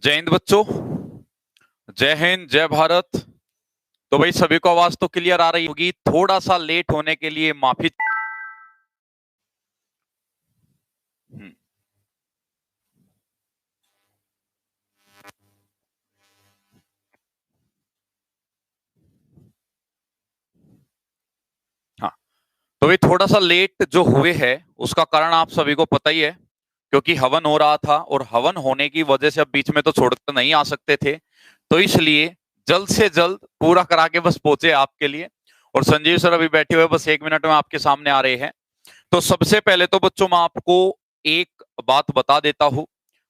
जय हिंद बच्चों। जय हिंद, जय भारत। तो भाई सभी को आवाज तो क्लियर आ रही होगी। थोड़ा सा लेट होने के लिए माफी। हम्म, हाँ। तो भाई थोड़ा सा लेट जो हुए है उसका कारण आप सभी को पता ही है, क्योंकि हवन हो रहा था और हवन होने की वजह से अब बीच में तो छोड़कर नहीं आ सकते थे। तो इसलिए जल्द से जल्द पूरा करा के बस पहुंचे आपके लिए। और संजीव सर अभी बैठे हुए, बस 1 मिनट में आपके सामने आ रहे हैं। तो सबसे पहले तो बच्चों मैं आपको एक बात बता देता हूं।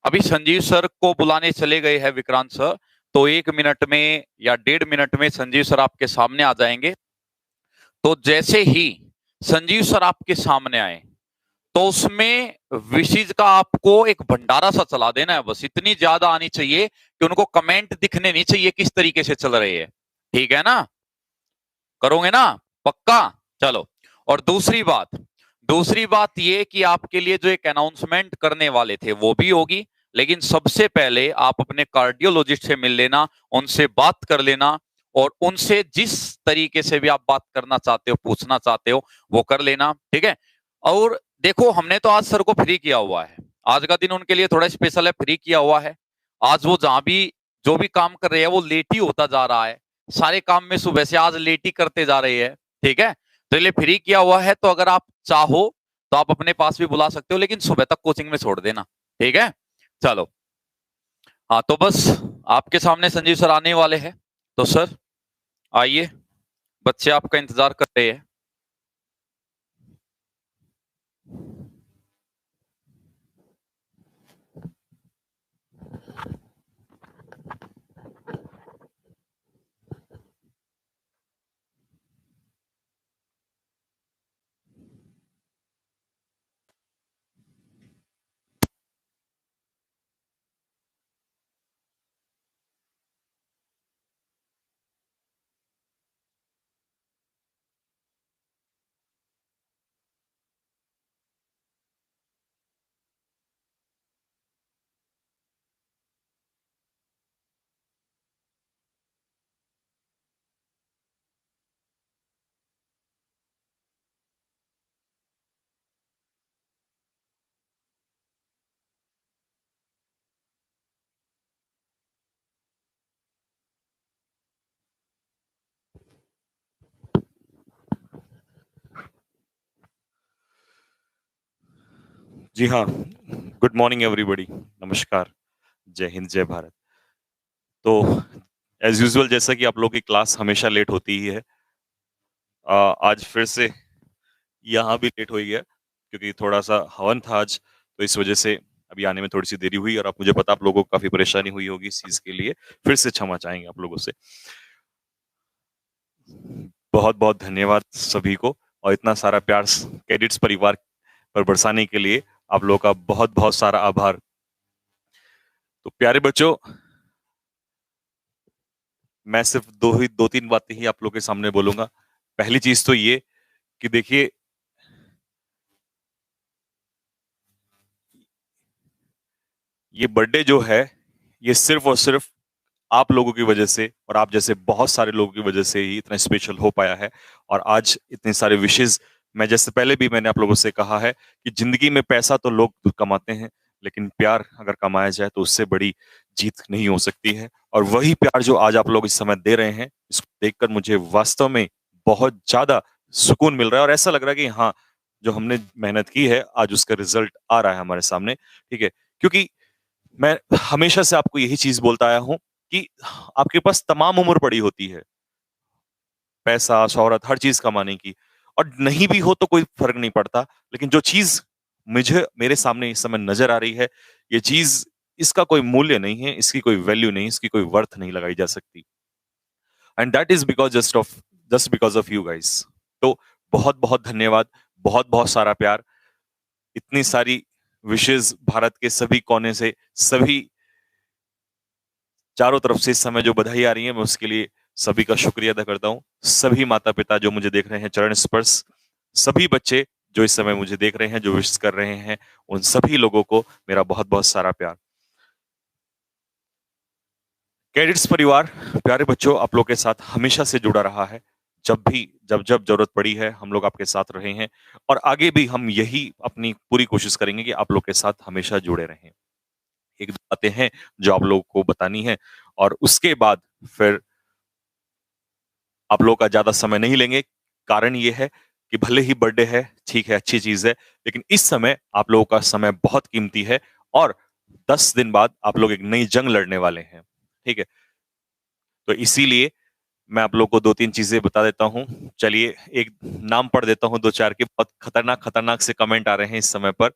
अभी संजीव सर को बुलाने चले गए हैं विक्रांत सर। तो 1 मिनट में या 1.5 मिनट में संजीव सर आपके सामने आ जाएंगे। तो जैसे ही संजीव सर आपके सामने आए तो उसमें विशिज का आपको एक भंडारा सा चला देना है। बस इतनी ज्यादा आनी चाहिए कि उनको कमेंट दिखने नहीं चाहिए किस तरीके से चल रही है। ठीक है ना? करोगे ना? पक्का? चलो। और दूसरी बात ये कि आपके लिए जो एक अनाउंसमेंट करने वाले थे वो भी होगी। लेकिन सबसे पहले आप अपने कार्डियोलॉजिस्ट से मिल लेना, उनसे बात कर लेना। और उनसे जिस तरीके से भी आप बात करना चाहते हो, पूछना चाहते हो, वो कर लेना। ठीक है? और देखो, हमने तो आज सर को फ्री किया हुआ है। आज का दिन उनके लिए थोड़ा स्पेशल है, फ्री किया हुआ है। आज वो जहां भी जो भी काम कर रहे हैं वो लेट ही होता जा रहा है। सारे काम में सुबह से आज लेट ही करते जा रहे हैं। ठीक है? तो ये फ्री किया हुआ है, तो अगर आप चाहो तो आप अपने पास भी बुला सकते हो, लेकिन सुबह तक कोचिंग में छोड़ देना। ठीक है? चलो। हाँ, तो बस आपके सामने संजीव सर आने वाले हैं। तो सर आइए, बच्चे आपका इंतजार कर रहे हैं। जी हाँ। Good morning everybody. नमस्कार। जय हिंद, जय भारत। तो एज यूजुअल, जैसा कि आप लोगों की क्लास हमेशा लेट होती ही है, आज फिर से यहाँ भी लेट हो ही गया, क्योंकि थोड़ा सा हवन था आज। तो इस वजह से अभी आने में थोड़ी सी देरी हुई, और आप मुझे पता आप लोगों को काफी परेशानी हुई होगी इस चीज के लिए। फिर से क्षमा चाहेंगे आप लोगों से। बहुत बहुत धन्यवाद सभी को, और इतना सारा प्यार कैडेट्स परिवार पर बरसाने के लिए आप लोगों का बहुत बहुत सारा आभार। तो प्यारे बच्चों, मैं सिर्फ दो तीन बातें ही आप लोगों के सामने बोलूंगा। पहली चीज तो ये कि देखिए, ये बर्थडे जो है, ये सिर्फ और सिर्फ आप लोगों की वजह से और आप जैसे बहुत सारे लोगों की वजह से ही इतना स्पेशल हो पाया है। और आज इतने सारे विशेष, मैं जैसे पहले भी मैंने आप लोगों से कहा है कि जिंदगी में पैसा तो लोग कमाते हैं, लेकिन प्यार अगर कमाया जाए तो उससे बड़ी जीत नहीं हो सकती है। और वही प्यार जो आज आप लोग इस समय दे रहे हैं, इसको देखकर मुझे वास्तव में बहुत ज्यादा सुकून मिल रहा है, और ऐसा लग रहा है कि हाँ, जो हमने मेहनत की है आज उसका रिजल्ट आ रहा है हमारे सामने। ठीक है? क्योंकि मैं हमेशा से आपको यही चीज बोलता आया हूं कि आपके पास तमाम उम्र पड़ी होती है, पैसा, शोहरत, हर चीज कमाने की। और नहीं भी हो तो कोई फर्क नहीं पड़ता, लेकिन जो चीज मुझे मेरे सामने इस समय नजर आ रही है, ये चीज, इसका कोई मूल्य नहीं है, इसकी कोई वैल्यू नहीं, इसकी कोई वर्थ नहीं लगाई जा सकती। And that is because just because of you guys. तो बहुत बहुत धन्यवाद, बहुत बहुत सारा प्यार, इतनी सारी विशेष भारत के सभी कोने से, सभी चारों तरफ से इस समय जो बधाई आ रही है, मैं उसके लिए सभी का शुक्रिया अदा करता हूँ। सभी माता पिता जो मुझे देख रहे हैं चरण स्पर्श, सभी बच्चे जो इस समय मुझे देख रहे हैं, जो विश कर रहे हैं, उन सभी लोगों को मेरा बहुत बहुत सारा प्यार। कैडेट्स परिवार, प्यारे बच्चों, आप लोग के साथ हमेशा से जुड़ा रहा है। जब जब जरूरत पड़ी है हम लोग आपके साथ रहे हैं और आगे भी हम यही अपनी पूरी कोशिश करेंगे कि आप लोग के साथ हमेशा जुड़े रहें। एक दो बातें हैं जो आप लोगों को बतानी है और उसके बाद फिर आप लोगों का ज्यादा समय नहीं लेंगे। कारण ये है कि भले ही बर्थडे है, ठीक है, अच्छी चीज है, लेकिन इस समय आप लोगों का समय बहुत कीमती है और 10 दिन बाद आप लोग एक नई जंग लड़ने वाले हैं। ठीक है, तो इसीलिए मैं आप लोग को दो तीन चीजें बता देता हूँ। चलिए एक नाम पढ़ देता हूँ, दो चार के बहुत खतरनाक खतरनाक से कमेंट आ रहे हैं इस समय पर।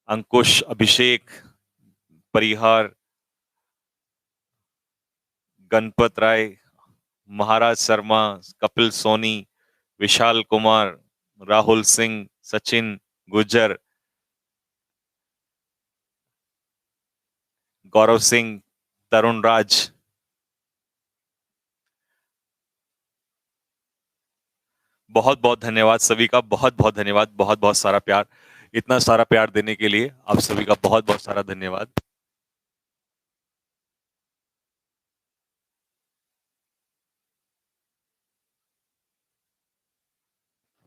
अंकुश, अभिषेक, परिहार, गणपत राय, महाराज शर्मा, कपिल सोनी, विशाल कुमार, राहुल सिंह, सचिन गुज्जर, गौरव सिंह, तरुण राज, बहुत बहुत धन्यवाद सभी का, बहुत बहुत धन्यवाद, बहुत बहुत सारा प्यार, इतना सारा प्यार देने के लिए आप सभी का बहुत बहुत सारा धन्यवाद।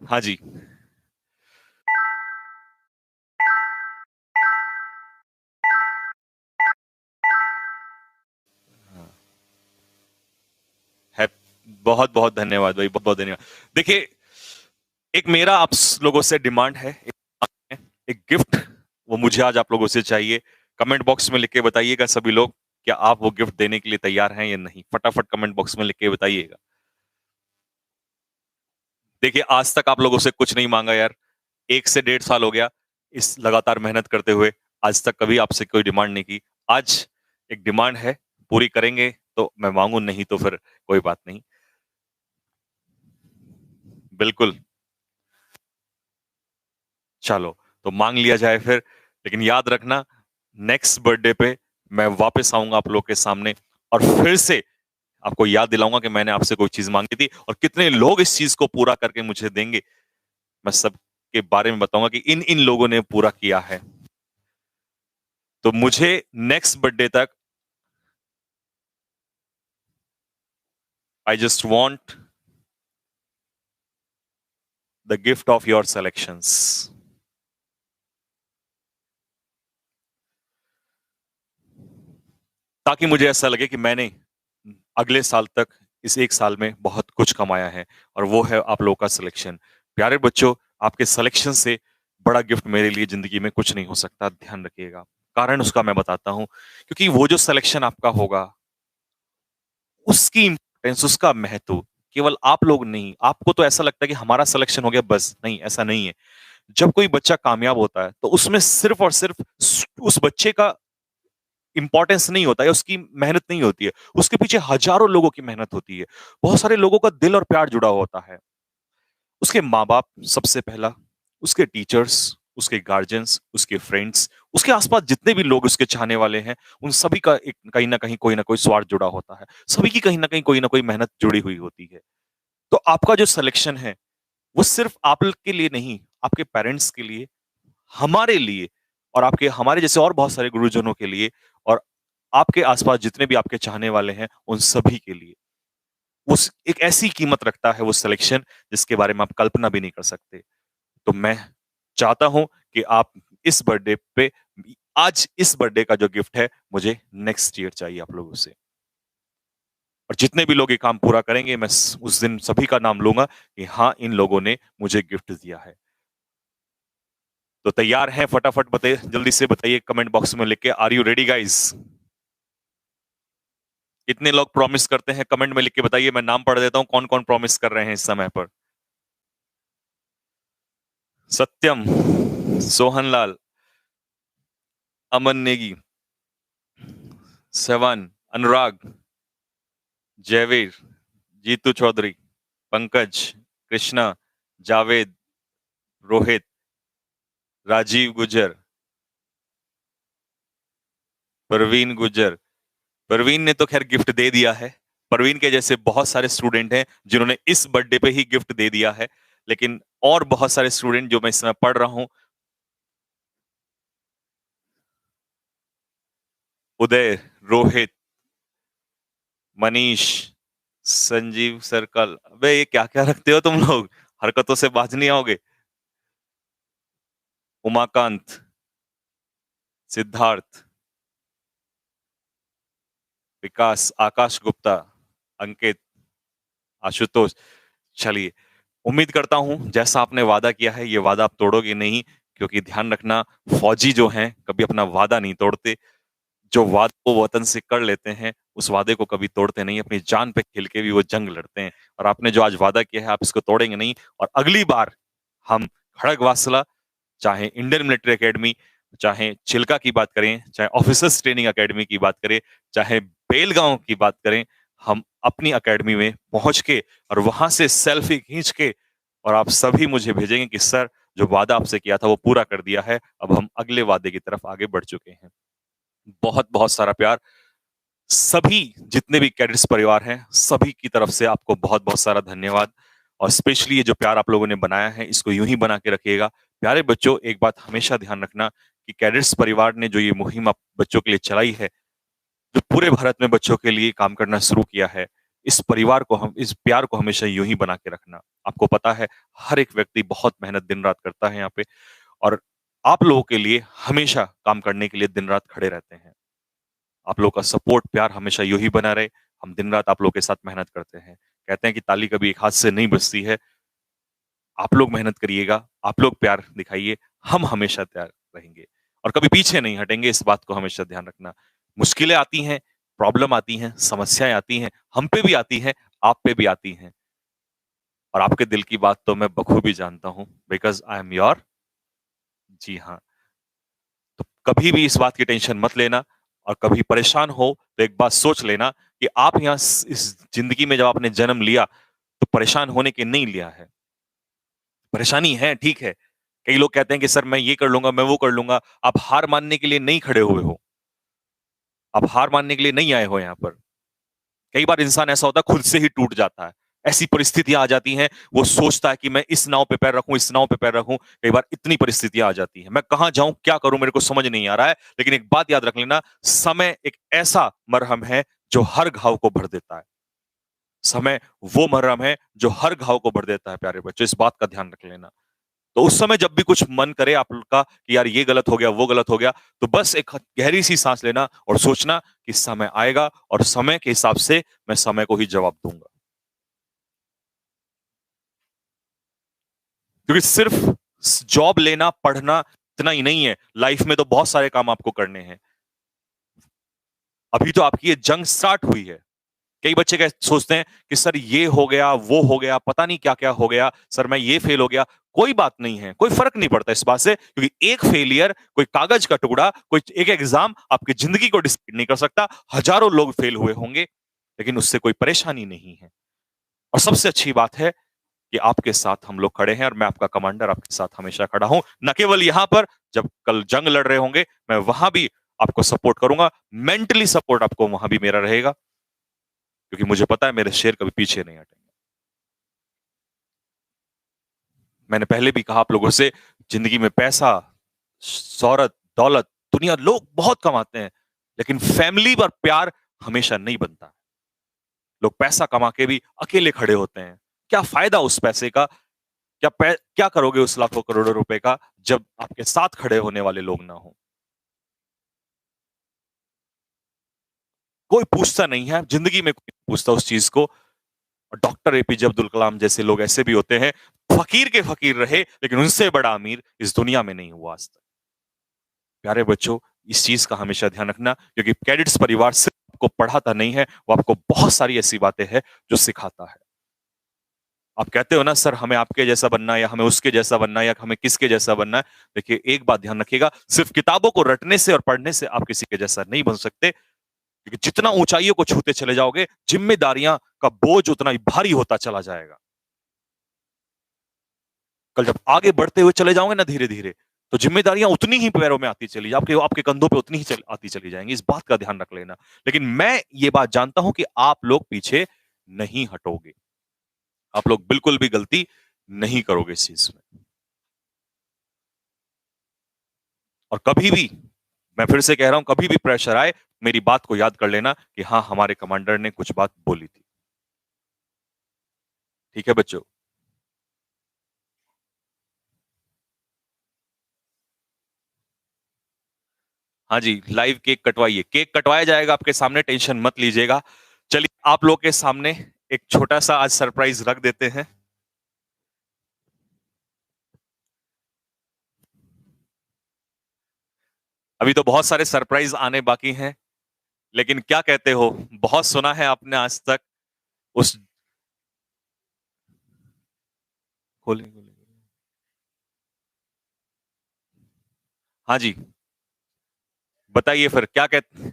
हाँ जी, है, बहुत बहुत धन्यवाद भाई, बहुत बहुत धन्यवाद। देखिए, एक मेरा आप लोगों से डिमांड है, एक गिफ्ट, वो मुझे आज आप लोगों से चाहिए। कमेंट बॉक्स में लिख के बताइएगा सभी लोग, क्या आप वो गिफ्ट देने के लिए तैयार हैं या नहीं? फटाफट कमेंट बॉक्स में लिख के बताइएगा। देखिए, आज तक आप लोगों से कुछ नहीं मांगा यार, 1 से 1.5 साल हो गया इस लगातार मेहनत करते हुए, आज तक कभी आपसे कोई डिमांड नहीं की। आज एक डिमांड है, पूरी करेंगे तो मैं मांगू, नहीं तो फिर कोई बात नहीं। बिल्कुल, चलो तो मांग लिया जाए फिर। लेकिन याद रखना, नेक्स्ट बर्थडे पे मैं वापस आऊंगा आप लोग के सामने और फिर से आपको याद दिलाऊंगा कि मैंने आपसे कोई चीज मांगी थी और कितने लोग इस चीज को पूरा करके मुझे देंगे, मैं सबके बारे में बताऊंगा कि इन इन लोगों ने पूरा किया है। तो मुझे नेक्स्ट बर्थडे तक I just want the gift of your selections. ताकि मुझे ऐसा लगे कि मैंने अगले साल तक इस 1 साल में बहुत कुछ कमाया है और वो है आप लोगों का सिलेक्शन। प्यारे बच्चों, आपके सिलेक्शन से बड़ा गिफ्ट मेरे लिए जिंदगी में कुछ नहीं हो सकता, ध्यान रखिएगा। कारण उसका मैं बताता हूं, क्योंकि वो जो सिलेक्शन आपका होगा, उसकी इंपॉर्टेंस, उसका महत्व केवल आप लोग नहीं, आपको तो ऐसा लगता है कि हमारा सिलेक्शन हो गया बस, नहीं, ऐसा नहीं है। जब कोई बच्चा कामयाब होता है तो उसमें सिर्फ और सिर्फ उस बच्चे का इंपॉर्टेंस नहीं होता है, उसकी मेहनत नहीं होती है, उसके पीछे हजारों लोगों की मेहनत होती है, बहुत सारे लोगों का दिल और प्यार जुड़ा होता है। उसके माँ बाप सबसे पहला, उसके टीचर्स, उसके गार्जियंस, उसके फ्रेंड्स, उसके आसपास जितने भी लोग उसके चाहने वाले हैं, उन सभी का एक कहीं ना कहीं कोई ना कोई स्वार्थ जुड़ा होता है, सभी की कहीं ना कहीं कोई ना कोई मेहनत जुड़ी हुई होती है। तो आपका जो सिलेक्शन है वो सिर्फ आप के लिए नहीं, आपके पेरेंट्स के लिए, हमारे लिए और आपके हमारे जैसे और बहुत सारे गुरुजनों के लिए और आपके आसपास जितने भी आपके चाहने वाले हैं उन सभी के लिए, उस एक ऐसी कीमत रखता है वो सिलेक्शन जिसके बारे में आप कल्पना भी नहीं कर सकते। तो मैं चाहता हूं कि आप इस बर्थडे पे, आज इस बर्थडे का जो गिफ्ट है मुझे नेक्स्ट ईयर चाहिए आप लोगों से। और जितने भी लोग ये काम पूरा करेंगे मैं उस दिन सभी का नाम लूंगा कि हाँ, इन लोगों ने मुझे गिफ्ट दिया है। तो तैयार हैं? फटाफट बताइए, जल्दी से बताइए कमेंट बॉक्स में लिख के, आर यू रेडी गाइस? कितने लोग प्रॉमिस करते हैं कमेंट में लिख के बताइए, मैं नाम पढ़ देता हूं कौन कौन प्रॉमिस कर रहे हैं इस समय पर। सत्यम, सोहनलाल, अमन नेगी, सेवन, अनुराग, जयवीर, जीतू चौधरी, पंकज, कृष्णा, जावेद, रोहित, राजीव गुजर, परवीन गुजर। परवीन ने तो खैर गिफ्ट दे दिया है। परवीन के जैसे बहुत सारे स्टूडेंट हैं जिन्होंने इस बर्थडे पे ही गिफ्ट दे दिया है, लेकिन और बहुत सारे स्टूडेंट जो मैं इस समय पढ़ रहा हूं, उदय, रोहित, मनीष, संजीव सर्कल। अबे ये क्या क्या रखते हो तुम लोग, हरकतों से बाज नहीं आओगे। उमाकांत, सिद्धार्थ, विकास, आकाश गुप्ता, अंकित, आशुतोष। चलिए, उम्मीद करता हूं जैसा आपने वादा किया है ये वादा आप तोड़ोगे नहीं, क्योंकि ध्यान रखना, फौजी जो हैं कभी अपना वादा नहीं तोड़ते। जो वादे वो वतन से कर लेते हैं उस वादे को कभी तोड़ते नहीं, अपनी जान पे खेल के भी वो जंग लड़ते हैं। और आपने जो आज वादा किया है आप इसको तोड़ेंगे नहीं। और अगली बार हम खड़गवासला, चाहे इंडियन मिलिट्री एकेडमी, चाहे चिल्का की बात करें, चाहे ऑफिसर्स ट्रेनिंग एकेडमी की बात करें, चाहे बेलगांव की बात करें, हम अपनी एकेडमी में पहुंच के और वहां से सेल्फी खींच के और आप सभी मुझे भेजेंगे कि सर जो वादा आपसे किया था वो पूरा कर दिया है, अब हम अगले वादे की तरफ आगे बढ़ चुके हैं। बहुत बहुत सारा प्यार। सभी जितने भी कैडेट्स परिवार हैं सभी की तरफ से आपको बहुत बहुत सारा धन्यवाद। और स्पेशली ये जो प्यार आप लोगों ने बनाया है इसको यूं ही बना के रखिएगा। प्यारे बच्चों, एक बात हमेशा ध्यान रखना कि कैडेट्स परिवार ने जो ये मुहिम आप बच्चों के लिए चलाई है, जो पूरे भारत में बच्चों के लिए काम करना शुरू किया है, इस प्यार को हमेशा यूं ही बना के रखना। आपको पता है हर एक व्यक्ति बहुत मेहनत दिन रात करता है यहाँ पे, और आप लोगों के लिए हमेशा काम करने के लिए दिन रात खड़े रहते हैं। आप लोग का सपोर्ट प्यार हमेशा यूं ही बना रहे। हम दिन रात आप लोग के साथ मेहनत करते हैं। कहते हैं कि ताली कभी एक हाथ से नहीं बजती है। आप लोग मेहनत करिएगा, आप लोग प्यार दिखाइए, हम हमेशा तैयार रहेंगे और कभी पीछे नहीं हटेंगे। इस बात को हमेशा ध्यान रखना। मुश्किलें आती हैं, प्रॉब्लम आती हैं, समस्याएं आती हैं, हम पे भी आती हैं, आप पे भी आती हैं, और आपके दिल की बात तो मैं बखूबी जानता हूं, बिकॉज आई एम योर। जी हाँ। तो कभी भी इस बात की टेंशन मत लेना, और कभी परेशान हो तो एक बात सोच लेना कि आप यहाँ इस जिंदगी में जब आपने जन्म लिया तो परेशान होने के नहीं लिया है। परेशानी है, ठीक है। कई लोग कहते हैं कि सर मैं ये कर लूंगा, मैं वो कर लूंगा। आप हार मानने के लिए नहीं खड़े हुए हो, आप हार मानने के लिए नहीं आए हो यहाँ पर। कई बार इंसान ऐसा होता है खुद से ही टूट जाता है। ऐसी परिस्थितियां आ जाती हैं, वो सोचता है कि मैं इस नाव पे पैर रखूं, इस नाव पे पैर रखूं। कई बार इतनी परिस्थितियां आ जाती हैं, मैं कहां जाऊं, क्या करूं, मेरे को समझ नहीं आ रहा है। लेकिन एक बात याद रख लेना, समय एक ऐसा मरहम है जो हर घाव को भर देता है। समय वो मरहम है जो हर घाव को भर देता है। प्यारे बच्चों, इस बात का ध्यान रख लेना। तो उस समय जब भी कुछ मन करे आप लोग का कि यार ये गलत हो गया, वो गलत हो गया, तो बस एक गहरी सी सांस लेना और सोचना कि समय आएगा और समय के हिसाब से मैं समय को ही जवाब दूंगा। क्योंकि सिर्फ जॉब लेना, पढ़ना इतना ही नहीं है, लाइफ में तो बहुत सारे काम आपको करने हैं। अभी तो आपकी ये जंग स्टार्ट हुई है। कई बच्चे क्या सोचते हैं कि सर ये हो गया, वो हो गया, पता नहीं क्या क्या हो गया, सर मैं ये फेल हो गया। कोई बात नहीं है, कोई फर्क नहीं पड़ता इस बात से, क्योंकि एक फेलियर, कोई कागज का टुकड़ा, कोई एक एग्जाम आपकी जिंदगी को डिसाइड नहीं कर सकता। हजारों लोग फेल हुए होंगे, लेकिन उससे कोई परेशानी नहीं है। और सबसे अच्छी बात है कि आपके साथ हम लोग खड़े हैं, और मैं आपका कमांडर आपके साथ हमेशा खड़ा हूं। न केवल यहां पर, जब कल जंग लड़ रहे होंगे मैं वहां भी आपको सपोर्ट करूंगा। मेंटली सपोर्ट आपको वहां भी मेरा रहेगा, क्योंकि मुझे पता है मेरे शेर कभी पीछे नहीं हटेंगे। मैंने पहले भी कहा आप लोगों से, जिंदगी में पैसा, शोहरत, दौलत, दुनिया, लोग बहुत कमाते हैं, लेकिन फैमिली पर प्यार हमेशा नहीं बनता। लोग पैसा कमा के भी अकेले खड़े होते हैं। क्या फायदा उस पैसे का? क्या करोगे उस लाखों करोड़ों रुपए का जब आपके साथ खड़े होने वाले लोग ना हो? कोई पूछता नहीं है जिंदगी में, कोई पूछता उस चीज को। और डॉक्टर एपीजे अब्दुल कलाम जैसे लोग ऐसे भी होते हैं, फकीर के फकीर रहे, लेकिन उनसे बड़ा अमीर इस दुनिया में नहीं हुआ आज तक। प्यारे बच्चों, इस चीज का हमेशा ध्यान रखना, क्योंकि कैडेट्स परिवार सिर्फ आपको पढ़ाता नहीं है, वो आपको बहुत सारी ऐसी बातें हैं जो सिखाता है। आप कहते हो ना सर हमें आपके जैसा बनना है, या हमें उसके जैसा बनना है, या हमें किसके जैसा बनना है। देखिए एक बात ध्यान रखिएगा, सिर्फ किताबों को रटने से और पढ़ने से आप किसी के जैसा नहीं बन सकते। क्योंकि जितना ऊंचाइयों को छूते चले जाओगे, जिम्मेदारियां का बोझ उतना ही भारी होता चला जाएगा। कल जब आगे बढ़ते हुए चले जाओगे ना धीरे धीरे, तो जिम्मेदारियां उतनी ही पैरों में आती चली, आपके आपके कंधों पे उतनी ही आती चली जाएंगी। इस बात का ध्यान रख लेना। लेकिन मैं ये बात जानता हूं कि आप लोग पीछे नहीं हटोगे, आप लोग बिल्कुल भी गलती नहीं करोगे इस चीज में। और कभी भी मैं फिर से कह रहा हूं, कभी भी प्रेशर आए मेरी बात को याद कर लेना कि हाँ, हमारे कमांडर ने कुछ बात बोली थी। ठीक है बच्चों? हाँ जी, लाइव केक कटवाइए। केक कटवाया जाएगा आपके सामने, टेंशन मत लीजिएगा। चलिए, आप लोग के सामने एक छोटा सा आज सरप्राइज रख देते हैं। अभी तो बहुत सारे सरप्राइज आने बाकी हैं, लेकिन क्या कहते हो, बहुत सुना है आपने आज तक उस, खोले खोले। हाँ जी, बताइए फिर क्या कहते।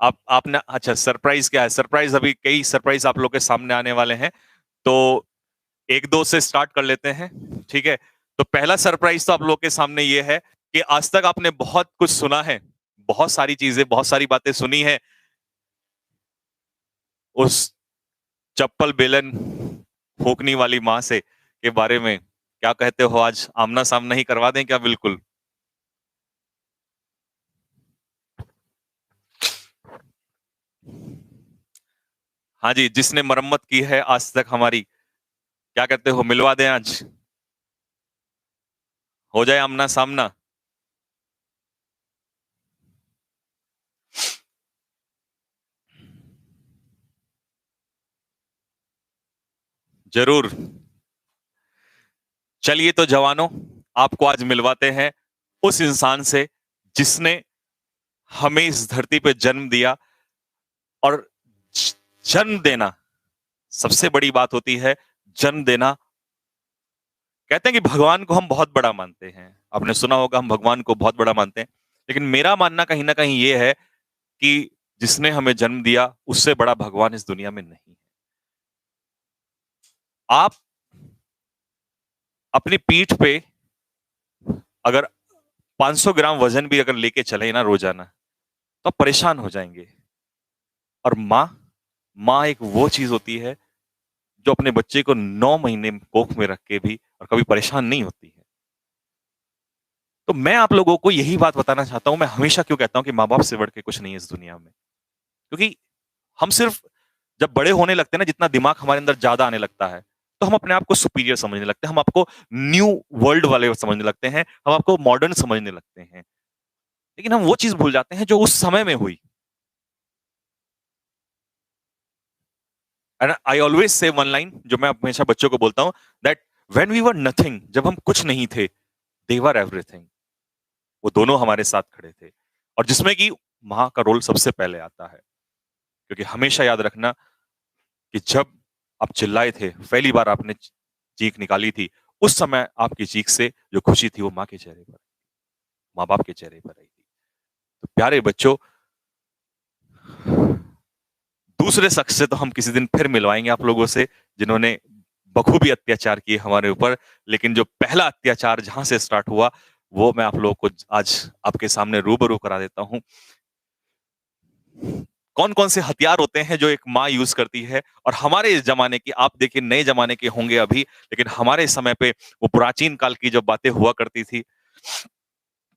आप आपने, अच्छा सरप्राइज क्या है? सरप्राइज अभी कई सरप्राइज आप लोग के सामने आने वाले हैं, तो एक दो से स्टार्ट कर लेते हैं। ठीक है, तो पहला सरप्राइज तो आप लोग के सामने ये है कि आज तक आपने बहुत कुछ सुना है, बहुत सारी चीजें, बहुत सारी बातें सुनी है उस चप्पल बेलन फूकनी वाली माँ से के बारे में। क्या कहते हो, आज आमना सामना ही करवा दें क्या? बिल्कुल। हाँ जी, जिसने मरम्मत की है आज तक हमारी, क्या कहते हो, मिलवा दें आज? हो जाए आमना सामना। जरूर। चलिए तो जवानों, आपको आज मिलवाते हैं उस इंसान से जिसने हमें इस धरती पे जन्म दिया। और जन्म देना सबसे बड़ी बात होती है। जन्म देना, कहते हैं कि भगवान को हम बहुत बड़ा मानते हैं, आपने सुना होगा हम भगवान को बहुत बड़ा मानते हैं, लेकिन मेरा मानना कहीं ना कहीं ये है कि जिसने हमें जन्म दिया उससे बड़ा भगवान इस दुनिया में नहीं है। आप अपनी पीठ पे अगर 500 ग्राम वजन भी अगर लेके चले ना रोजाना, तो आप परेशान हो जाएंगे। और माँ, माँ एक वो चीज होती है जो अपने बच्चे को 9 महीने कोख में रख के भी और कभी परेशान नहीं होती है। तो मैं आप लोगों को यही बात बताना चाहता हूं, मैं हमेशा क्यों कहता हूं कि माँ बाप से बढ़ के कुछ नहीं है इस दुनिया में। क्योंकि हम सिर्फ जब बड़े होने लगते हैं ना, जितना दिमाग हमारे अंदर ज्यादा आने लगता है, तो हम अपने आप को सुपीरियर समझने लगते हैं, हम आपको न्यू वर्ल्ड वाले समझने लगते हैं, हम आपको मॉडर्न समझने लगते हैं। लेकिन हम वो चीज भूल जाते हैं जो उस समय में हुई। And I always say one line जो मैं हमेशा बच्चों को बोलता हूं, that when we were nothing, जब हम कुछ नहीं थे, दे वर एवरीथिंग। वो दोनों हमारे साथ खड़े थे, और जिसमें कि माँ का रोल सबसे पहले आता है। क्योंकि हमेशा याद रखना कि जब आप चिल्लाए थे, पहली बार आपने चीख निकाली थी, उस समय आपकी चीख से जो खुशी थी वो माँ के चेहरे पर, माँ बाप के चेहरे पर आई थी। तो प्यारे बच्चों, दूसरे शख्स से तो हम किसी दिन फिर मिलवाएंगे आप लोगों से, जिन्होंने बखूबी अत्याचार किए हमारे ऊपर। लेकिन जो पहला अत्याचार जहां से स्टार्ट हुआ, वो मैं आप लोगों को आज आपके सामने रूबरू करा देता हूं। कौन कौन से हथियार होते हैं जो एक माँ यूज करती है, और हमारे इस जमाने की, आप देखिए नए जमाने के होंगे अभी, लेकिन हमारे समय पे वो प्राचीन काल की जो बातें हुआ करती थी,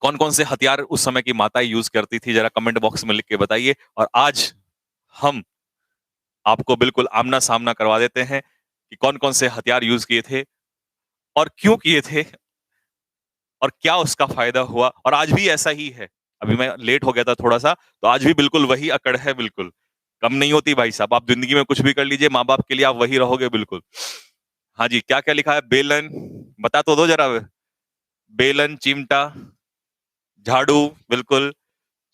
कौन कौन से हथियार उस समय की माताएं यूज करती थी, जरा कमेंट बॉक्स में लिख के बताइए। और आज हम आपको बिल्कुल आमना सामना करवा देते हैं कि कौन कौन से हथियार यूज किए थे और क्यों किए थे, और क्या उसका फायदा हुआ। और आज भी ऐसा ही है। अभी मैं लेट हो गया था थोड़ा सा, तो आज भी बिल्कुल वही अकड़ है, बिल्कुल कम नहीं होती भाई साहब। आप जिंदगी में कुछ भी कर लीजिए, माँ बाप के लिए आप वही रहोगे बिल्कुल। हाँ जी, क्या क्या लिखा है? बेलन, बता तो दो जरा। बेलन, चिमटा, झाड़ू, बिल्कुल,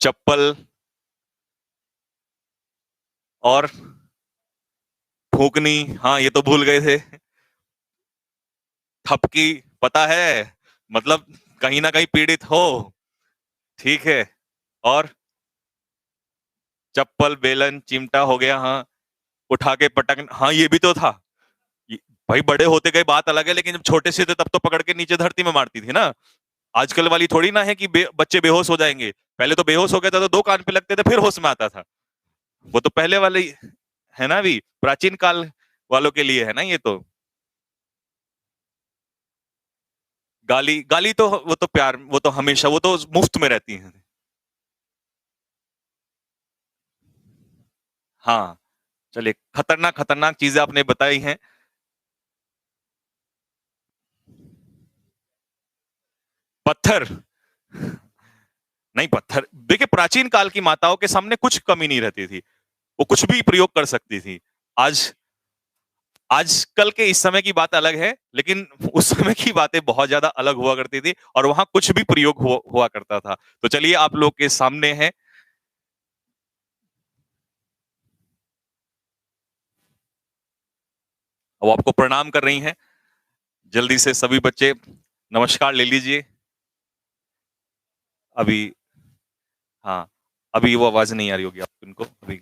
चप्पल, और फूकनी, हाँ ये तो भूल गए थे। थपकी, पता है, मतलब कहीं ना कहीं पीड़ित हो। ठीक है। और चप्पल, बेलन, चिमटा हो गया, हाँ। उठा के पटक, हाँ ये भी तो था। भाई बड़े होते गए बात अलग है, लेकिन जब छोटे से थे तब तो पकड़ के नीचे धरती में मारती थी ना। आजकल वाली थोड़ी ना है कि बच्चे बेहोश हो जाएंगे। पहले तो बेहोश हो गया था तो दो कान पे लगते थे, फिर होश में आता था। वो तो पहले वाले है ना, भी प्राचीन काल वालों के लिए है ना ये तो। गाली, गाली तो वो तो प्यार, वो तो हमेशा, वो तो मुफ्त में रहती है। हाँ, चलिए, खतरनाक खतरनाक चीजें आपने बताई हैं। पत्थर। नहीं, पत्थर देखिए, प्राचीन काल की माताओं के सामने कुछ कमी नहीं रहती थी, वो कुछ भी प्रयोग कर सकती थी। आज आजकल के इस समय की बात अलग है, लेकिन उस समय की बातें बहुत ज्यादा अलग हुआ करती थी और वहां कुछ भी प्रयोग हुआ करता था। तो चलिए, आप लोग के सामने है। वो आपको प्रणाम कर रही हैं। जल्दी से सभी बच्चे नमस्कार ले लीजिए। अभी, हाँ, अभी वो आवाज नहीं आ रही होगी आपको, इनको अभी।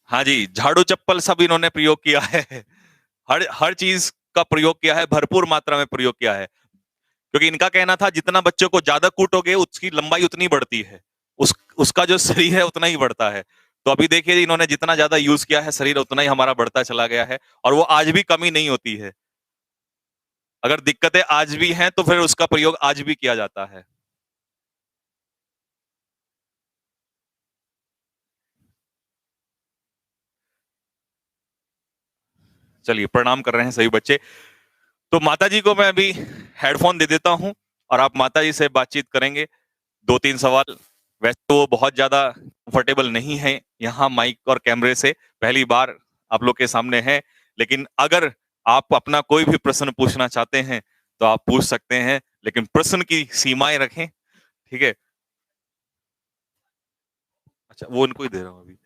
हाँ जी, झाड़ू चप्पल सब इन्होंने प्रयोग किया है। हर हर चीज का प्रयोग किया है, भरपूर मात्रा में प्रयोग किया है। क्योंकि इनका कहना था, जितना बच्चों को ज्यादा कूटोगे उसकी लंबाई उतनी बढ़ती है, उसका जो शरीर है उतना ही बढ़ता है। तो अभी देखिए, इन्होंने जितना ज्यादा यूज किया है, शरीर उतना ही हमारा बढ़ता चला गया है, और वो आज भी कमी नहीं होती है। अगर दिक्कतें आज भी हैं तो फिर उसका प्रयोग आज भी किया जाता है। चलिए, प्रणाम कर रहे हैं सभी बच्चे। तो माता जी को मैं अभी हेडफोन दे देता हूं, और आप माता जी से बातचीत करेंगे। 2-3 सवाल। वैसे तो वो बहुत ज्यादा कंफर्टेबल नहीं है यहाँ माइक और कैमरे से, पहली बार आप लोग के सामने है। लेकिन अगर आप अपना कोई भी प्रश्न पूछना चाहते हैं तो आप पूछ सकते हैं, लेकिन प्रश्न की सीमाएं रखें, ठीक है? अच्छा, वो उनको ही दे रहा हूँ अभी।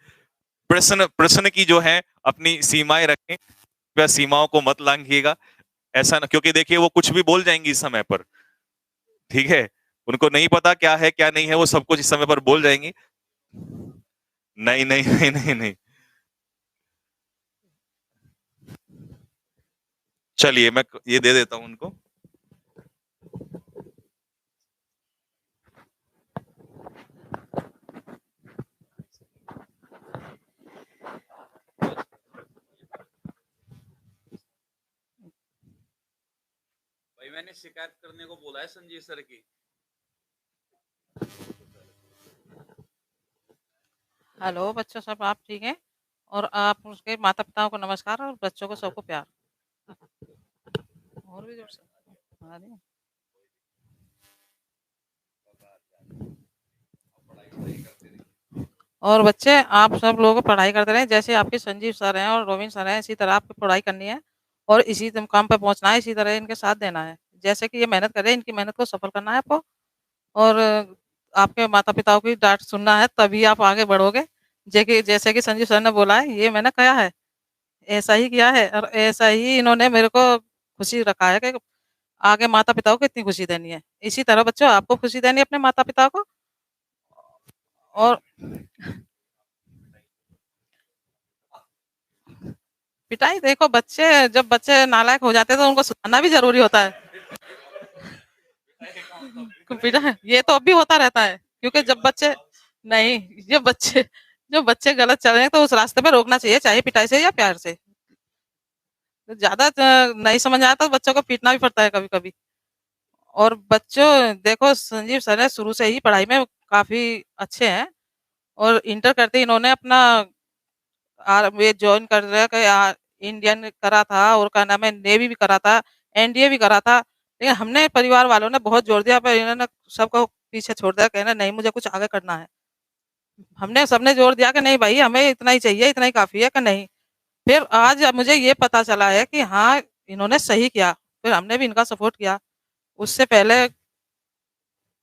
प्रश्न प्रश्न की जो है अपनी सीमाएं रखें, वह सीमाओं को मत लांघिएगा। ऐसा ना, क्योंकि देखिए वो कुछ भी बोल जाएंगी इस समय पर, ठीक है? उनको नहीं पता क्या है क्या नहीं है, वो सब कुछ इस समय पर बोल जाएंगी। नहीं नहीं नहीं नहीं नहीं। चलिए, मैं ये दे देता हूं उनको। भाई मैंने शिकायत करने को बोला है संजीव सर की। हेलो बच्चों, सब आप ठीक हैं? और आप उसके माता पिताओं को नमस्कार और बच्चों को सबको प्यार। और भी जोर से। हाँ जी। और बच्चे, आप सब लोग पढ़ाई करते रहें, जैसे आपके संजीव सर हैं और रोविन सर हैं, इसी तरह आपको पढ़ाई करनी है और इसी मुकाम पर पहुंचना है, इसी तरह इनके साथ देना है। जैसे कि ये मेहनत कर रहे हैं, इनकी मेहनत को सफल करना है आपको। और आपके माता पिताओं की डांट सुनना है, तभी आप आगे बढ़ोगे। जैसे कि संजीव सर ने बोला है, ये मैंने कहा है, ऐसा ही किया है और ऐसा ही इन्होंने मेरे को खुशी रखा है कि आगे माता पिताओं को इतनी खुशी देनी है। इसी तरह बच्चों, आपको खुशी देनी है अपने माता पिता को। और पिटाई, देखो बच्चे, जब बच्चे नालायक हो जाते हैं तो उनको सुधारना भी जरूरी होता है। पिटा ये तो अब भी होता रहता है, क्योंकि जब बच्चे, नहीं, ये बच्चे, जो बच्चे गलत चल रहे हैं तो उस रास्ते पे रोकना चाहिए, चाहे पिटाई से या प्यार से। तो ज्यादा नहीं समझ आया तो बच्चों को पीटना भी पड़ता है कभी कभी। और बच्चों, देखो संजीव सर है शुरू से ही पढ़ाई में काफी अच्छे हैं। और इंटर करते ही इन्होंने अपना ये जॉइन कर रहा कि इंडियन करा था, और क्या नाम है, नेवी भी करा था, एनडीए भी करा था। लेकिन हमने परिवार वालों ने बहुत जोर दिया, पर इन्होंने सबको पीछे छोड़ दिया, कहना नहीं मुझे कुछ आगे करना है। हमने सबने जोर दिया कि नहीं भाई, हमें इतना ही चाहिए, इतना ही काफी है कि नहीं। फिर आज मुझे ये पता चला है कि हाँ, इन्होंने सही किया, फिर हमने भी इनका सपोर्ट किया। उससे पहले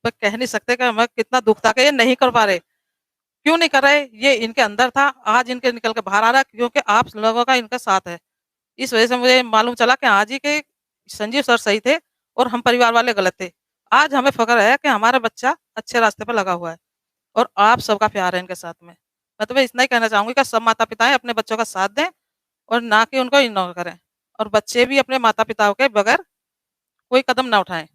मैं कह नहीं सकते कि हमें कितना दुख था कि ये नहीं कर पा रहे। क्यों नहीं कर रहे, ये इनके अंदर था, आज इनके निकल के बाहर आ रहा है, क्योंकि आप लोगों का इनका साथ है। इस वजह से मुझे मालूम चला कि हाँ जी, के संजीव सर सही थे और हम परिवार वाले गलत थे। आज हमें फख्र है कि हमारा बच्चा अच्छे रास्ते पर लगा हुआ है और आप सबका प्यार है इनके साथ में। मैं तो इतना ही कहना चाहूंगी कि सब माता पिताएं अपने बच्चों का साथ दें और ना कि उनको इग्नोर करें। और बच्चे भी अपने माता पिताओं के बगैर कोई कदम ना उठाएं।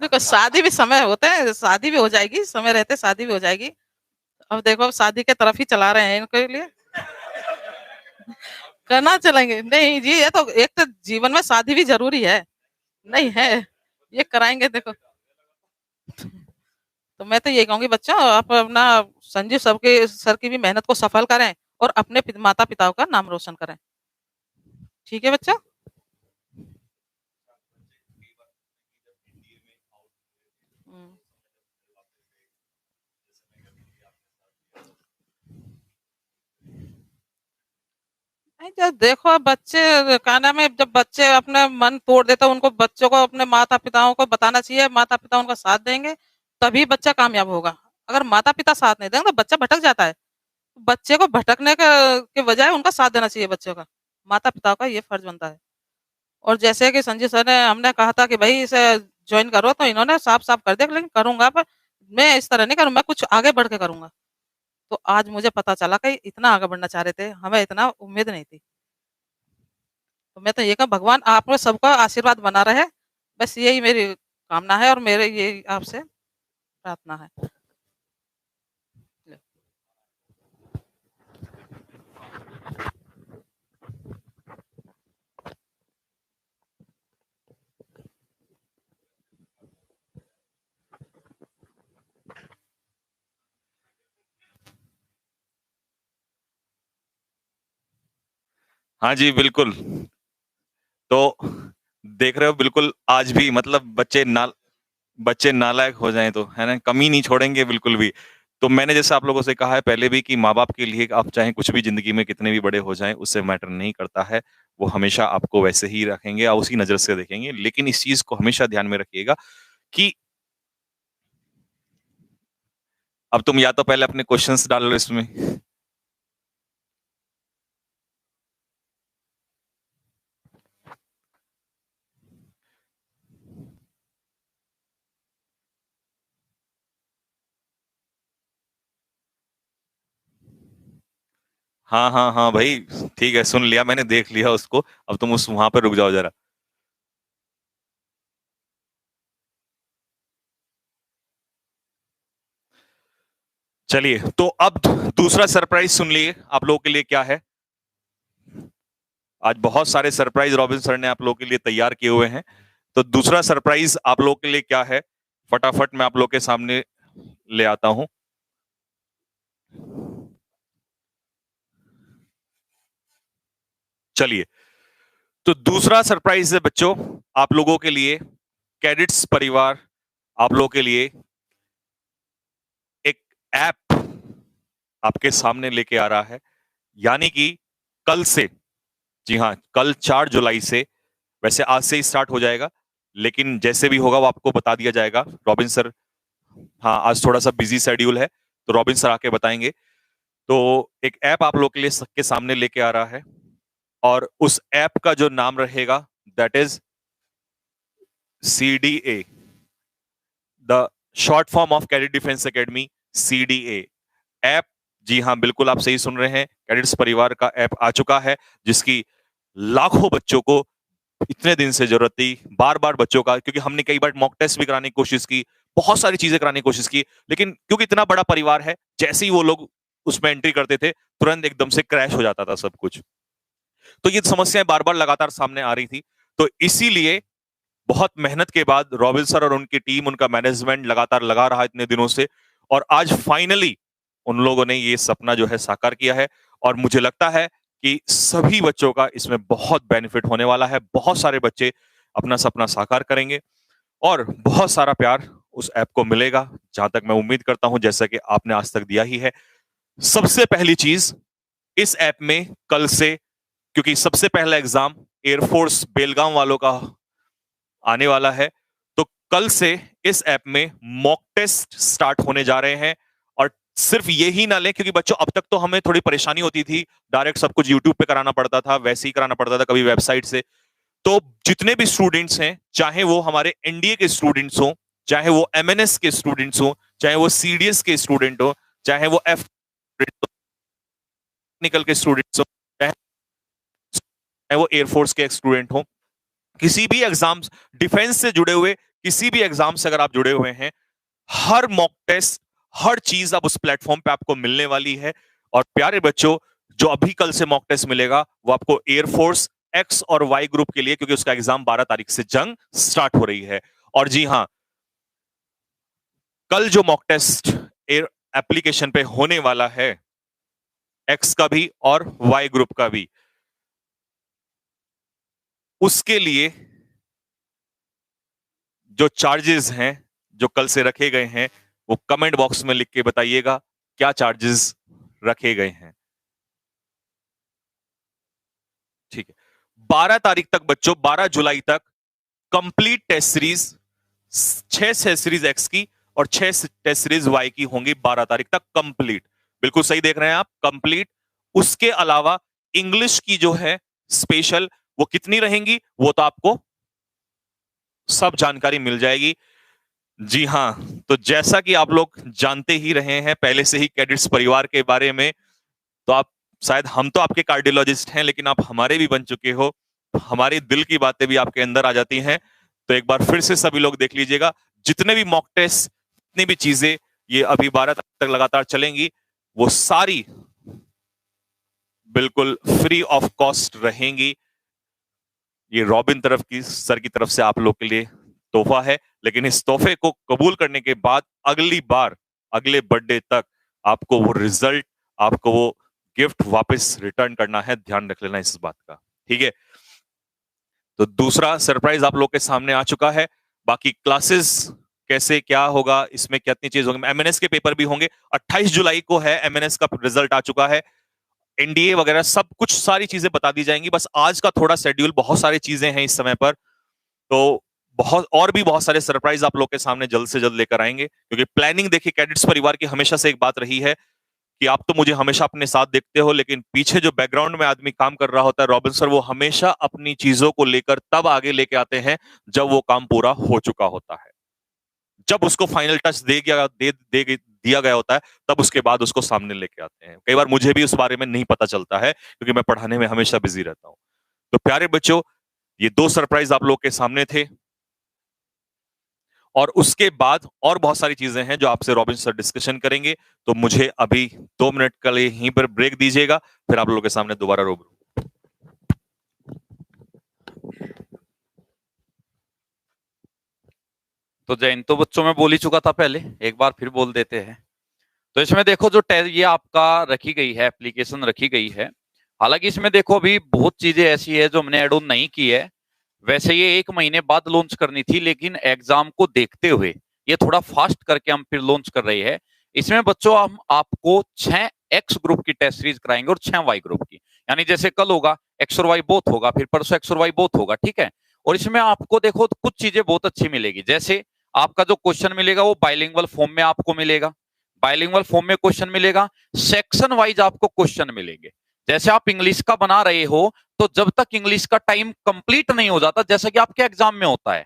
देखो देखो शादी भी समय होते हैं, शादी भी हो जाएगी, समय रहते शादी भी हो जाएगी। अब देखो अब शादी के तरफ ही चला रहे हैं इनके लिए। करना चलेंगे नहीं जी, ये तो एक तो जीवन में शादी भी जरूरी है, नहीं है, ये कराएंगे देखो। तो मैं तो ये कहूंगी बच्चों, आप अपना संजीव सबके सर की भी मेहनत को सफल करें और अपने माता पिताओं का नाम रोशन करें। ठीक है बच्चों। हम्म। नहीं, जब देखो अब बच्चे क्या नाम है, जब बच्चे अपना मन तोड़ देते हैं, उनको बच्चों को अपने माता पिताओं को बताना चाहिए, माता पिता उनका साथ देंगे तभी बच्चा कामयाब होगा। अगर माता पिता साथ नहीं देंगे तो बच्चा भटक जाता है। बच्चे को भटकने के बजाय उनका साथ देना चाहिए बच्चों का, माता पिता का ये फर्ज बनता है। और जैसे कि संजय सर ने हमने कहा था कि भाई इसे ज्वाइन करो, तो इन्होंने साफ साफ कर दिया, लेकिन करूंगा पर मैं इस तरह नहीं करूँ, मैं कुछ आगे बढ़ के करूंगा। तो आज मुझे पता चला कि इतना आगे बढ़ना चाह रहे थे, हमें इतना उम्मीद नहीं थी। तो मैं तो ये कहूँ भगवान आप में सबका आशीर्वाद बना रहे, बस यही मेरी कामना है और मेरे ये आपसे प्रार्थना है। हाँ जी, बिल्कुल। तो देख रहे हो, बिल्कुल आज भी मतलब बच्चे नालायक हो जाएं तो है ना, कमी नहीं छोड़ेंगे बिल्कुल भी। तो मैंने जैसे आप लोगों से कहा है पहले भी कि माँ बाप के लिए आप चाहे कुछ भी जिंदगी में कितने भी बड़े हो जाएं, उससे मैटर नहीं करता है। वो हमेशा आपको वैसे ही रखेंगे और उसी नजर से देखेंगे। लेकिन इस चीज को हमेशा ध्यान में रखिएगा कि अब तुम या तो पहले अपने क्वेश्चंस डाल लो इसमें। हाँ हाँ हाँ भाई, ठीक है, सुन लिया मैंने, देख लिया उसको। अब तुम उस वहां पर रुक जाओ जरा। चलिए, तो अब दूसरा सरप्राइज सुन लिए आप लोगों के लिए क्या है। आज बहुत सारे सरप्राइज रॉबिन सर ने आप लोगों के लिए तैयार किए हुए हैं। तो दूसरा सरप्राइज आप लोगों के लिए क्या है, फटाफट मैं आप लोगों के सामने ले आता हूं। चलिए, तो दूसरा सरप्राइज है बच्चों आप लोगों के लिए, कैडेट्स परिवार आप लोगों के लिए एक ऐप आपके सामने लेके आ रहा है। यानी कि कल से, जी हाँ, कल 4 जुलाई से, वैसे आज से ही स्टार्ट हो जाएगा, लेकिन जैसे भी होगा वो आपको बता दिया जाएगा। रॉबिन सर, हाँ आज थोड़ा सा बिजी शेड्यूल है, तो रॉबिन सर आके बताएंगे। तो एक ऐप आप लोग के लिए सबके सामने लेके आ रहा है, और उस ऐप का जो नाम रहेगा that is CDA, the short form of cadet defence academy, CDA app. जी हाँ, बिल्कुल आप सही सुन रहे हैं, कैडेट्स परिवार का ऐप आ चुका है, जिसकी लाखों बच्चों को इतने दिन से जरूरत थी। बार बार बच्चों का, क्योंकि हमने कई बार मॉक टेस्ट भी कराने की कोशिश की, बहुत सारी चीजें कराने की कोशिश की, लेकिन क्योंकि इतना बड़ा परिवार है, जैसे ही वो लोग उसमें एंट्री करते थे तुरंत एकदम से क्रैश हो जाता था सब कुछ। तो ये समस्याएं बार बार लगातार सामने आ रही थी। तो इसीलिए बहुत मेहनत के बाद रॉबिन सर और उनकी टीम, उनका मैनेजमेंट लगातार लगा रहा इतने दिनों से, और आज फाइनली उन लोगों ने ये सपना जो है साकार किया है। और मुझे लगता है कि सभी बच्चों का इसमें बहुत बेनिफिट होने वाला है। बहुत सारे बच्चे अपना सपना साकार करेंगे और बहुत सारा प्यार उस ऐप को मिलेगा, जहां तक मैं उम्मीद करता हूं, जैसा कि आपने आज तक दिया ही है। सबसे पहली चीज, इस ऐप में कल से, क्योंकि सबसे पहला एग्जाम एयरफोर्स बेलगांव वालों का आने वाला है, तो कल से इस ऐप में मॉक टेस्ट स्टार्ट होने जा रहे हैं। और सिर्फ यही ना लें, क्योंकि बच्चों अब तक तो हमें थोड़ी परेशानी होती थी, डायरेक्ट सब कुछ यूट्यूब पे कराना पड़ता था, वैसे ही कराना पड़ता था, कभी वेबसाइट से। तो जितने भी स्टूडेंट्स हैं, चाहे वो हमारे एनडीए के स्टूडेंट्स हो, चाहे वो MNS के स्टूडेंट्स हो, चाहे वो CDS के स्टूडेंट हो, चाहे वो टेक्निकल के स्टूडेंट्स हो, चाहे वो एयरफोर्स के स्टूडेंट हो, किसी भी एग्जाम्स डिफेंस से जुड़े हुए किसी भी एग्जाम से अगर आप जुड़े हुए हैं, हर मॉक टेस्ट, हर चीज अब उस प्लेटफॉर्म पे आपको मिलने वाली है। और प्यारे बच्चों, जो अभी कल से मॉक टेस्ट मिलेगा वो आपको एयरफोर्स एक्स और वाई ग्रुप के लिए, क्योंकि उसका एग्जाम 12 तारीख से जंग स्टार्ट हो रही है। और जी हां, कल जो मॉक टेस्ट एयर एप्लीकेशन पे होने वाला है, एक्स का भी और वाई ग्रुप का भी, उसके लिए जो चार्जेस हैं जो कल से रखे गए हैं, वो कमेंट बॉक्स में लिख के बताइएगा क्या चार्जेस रखे गए हैं। ठीक है, 12 तारीख तक बच्चों, 12 जुलाई तक complete test series, 6 test series एक्स की और 6 टेस्ट सीरीज वाई की होंगी 12 तारीख तक कंप्लीट। बिल्कुल सही देख रहे हैं आप, कंप्लीट। उसके अलावा इंग्लिश की जो है स्पेशल, वो कितनी रहेंगी वो तो आपको सब जानकारी मिल जाएगी। जी हां, तो जैसा कि आप लोग जानते ही रहे हैं पहले से ही कैडेट्स परिवार के बारे में, तो आप शायद, हम तो आपके कार्डियोलॉजिस्ट हैं लेकिन आप हमारे भी बन चुके हो, हमारे दिल की बातें भी आपके अंदर आ जाती हैं। तो एक बार फिर से सभी लोग देख लीजिएगा, जितने भी मॉक टेस्ट, जितनी भी चीजें ये अभी 12 तक लगातार चलेंगी, वो सारी बिल्कुल फ्री ऑफ कॉस्ट रहेंगी। ये रॉबिन तरफ की सर की तरफ से आप लोग के लिए तोहफा है, लेकिन इस तोहफे को कबूल करने के बाद अगली बार, अगले बर्थडे तक आपको वो रिजल्ट, आपको वो गिफ्ट वापस रिटर्न करना है। ध्यान रख लेना इस बात का, ठीक है। तो दूसरा सरप्राइज आप लोग के सामने आ चुका है। बाकी क्लासेस कैसे क्या होगा, इसमें कितनी चीज होगी, एमएनएस के पेपर भी होंगे। 28 जुलाई को है एमएनएस का रिजल्ट आ चुका है, एनडीए वगैरह सब कुछ सारी चीजें बता दी जाएंगी। बस आज का थोड़ा शेड्यूल, बहुत सारी चीजें हैं इस समय पर, तो बहुत और भी बहुत सारे सरप्राइज आप लोग के सामने जल्द से जल्द लेकर आएंगे। क्योंकि प्लानिंग देखिए कैडेट्स परिवार की हमेशा से एक बात रही है कि आप तो मुझे हमेशा अपने साथ देखते हो, लेकिन पीछे जो बैकग्राउंड में आदमी काम कर रहा होता है, रॉबिन सर, वो हमेशा अपनी चीजों को लेकर तब आगे लेके आते हैं जब वो काम पूरा हो चुका होता है, जब उसको फाइनल टच दिया गया होता है, तब उसके बाद उसको सामने लेके आते हैं। कई बार मुझे भी उस बारे में नहीं पता चलता है क्योंकि मैं पढ़ाने में हमेशा बिजी रहता हूं। तो प्यारे बच्चों, ये 2 सरप्राइज आप लोग के सामने थे, और उसके बाद और बहुत सारी चीजें हैं जो आपसे रॉबिन सर डिस्कशन करेंगे। तो मुझे अभी 2 मिनट के लिए यहीं पर ब्रेक दीजिएगा, फिर आप लोगों के सामने दोबारा रूबरू। तो जैन तो बच्चों में बोल ही चुका था पहले, एक बार फिर बोल देते हैं। तो इसमें देखो जो ये आपका रखी गई है, एप्लीकेशन रखी गई है। हालांकि इसमें देखो अभी बहुत चीजें ऐसी है जो हमने एड ऑन नहीं की है। वैसे ये 1 महीने बाद लॉन्च करनी थी, लेकिन एग्जाम को देखते हुए ये थोड़ा फास्ट करके हम फिर लॉन्च कर रहे हैं। इसमें बच्चों हम आपको 6 एक्स ग्रुप की टेस्ट सीरीज कराएंगे और 6 वाई ग्रुप की। यानी जैसे कल होगा एक्स और वाई बोथ होगा, फिर परसों एक्स और वाई बोथ होगा, ठीक है। और इसमें आपको देखो तो कुछ चीजें बहुत अच्छी मिलेगी। जैसे आपका जो क्वेश्चन मिलेगा वो बाइलिंगुअल फॉर्म में आपको मिलेगा, बाइलिंगुअल फॉर्म में क्वेश्चन मिलेगा। सेक्शन वाइज आपको क्वेश्चन मिलेंगे। जैसे आप इंग्लिश का बना रहे हो, तो जब तक इंग्लिश का टाइम कंप्लीट नहीं हो जाता, जैसा कि आपके एग्जाम में होता है,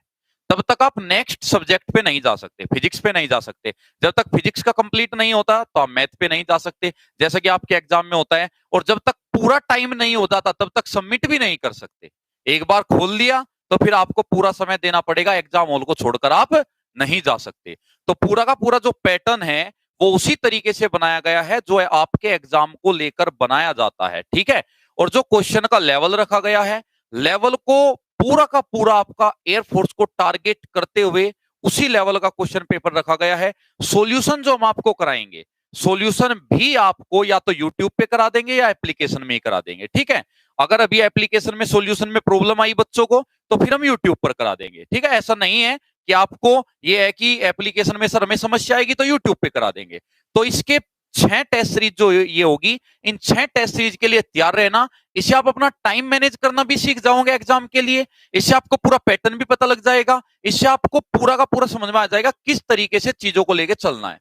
तब तक आप नेक्स्ट सब्जेक्ट पे नहीं जा सकते, फिजिक्स पे नहीं जा सकते। जब तक फिजिक्स का कंप्लीट नहीं होता तो आप मैथ पे नहीं जा सकते, जैसा कि आपके एग्जाम में होता है। और जब तक पूरा टाइम नहीं हो जाता तब तक सबमिट भी नहीं कर सकते। एक बार खोल दिया तो फिर आपको पूरा समय देना पड़ेगा, एग्जाम हॉल को छोड़कर आप नहीं जा सकते। तो पूरा का पूरा जो पैटर्न है वो उसी तरीके से बनाया गया है जो आपके एग्जाम को लेकर बनाया जाता है, ठीक है। और जो क्वेश्चन का लेवल रखा गया है, लेवल को पूरा का पूरा आपका एयरफोर्स को टारगेट करते हुए उसी लेवल का क्वेश्चन पेपर रखा गया है। सॉल्यूशन जो हम आपको कराएंगे, सॉल्यूशन भी आपको या तो यूट्यूब पे करा देंगे या एप्लीकेशन में ही करा देंगे, ठीक है। अगर अभी एप्लीकेशन में सॉल्यूशन में प्रॉब्लम आई बच्चों को, तो फिर हम यूट्यूब पर करा देंगे, ठीक है। ऐसा नहीं है कि आपको ये है कि एप्लीकेशन में सर हमें समस्या आएगी तो यूट्यूब पे करा देंगे। तो इसके 6 टेस्ट सीरीज जो ये होगी, इन 6 टेस्ट सीरीज के लिए तैयार रहना। इससे आप अपना टाइम मैनेज करना भी सीख जाओगे एग्जाम के लिए। इससे आपको पूरा पैटर्न भी पता लग जाएगा। इससे आपको पूरा का पूरा समझ में आ जाएगा किस तरीके से चीजों को लेकर चलना है।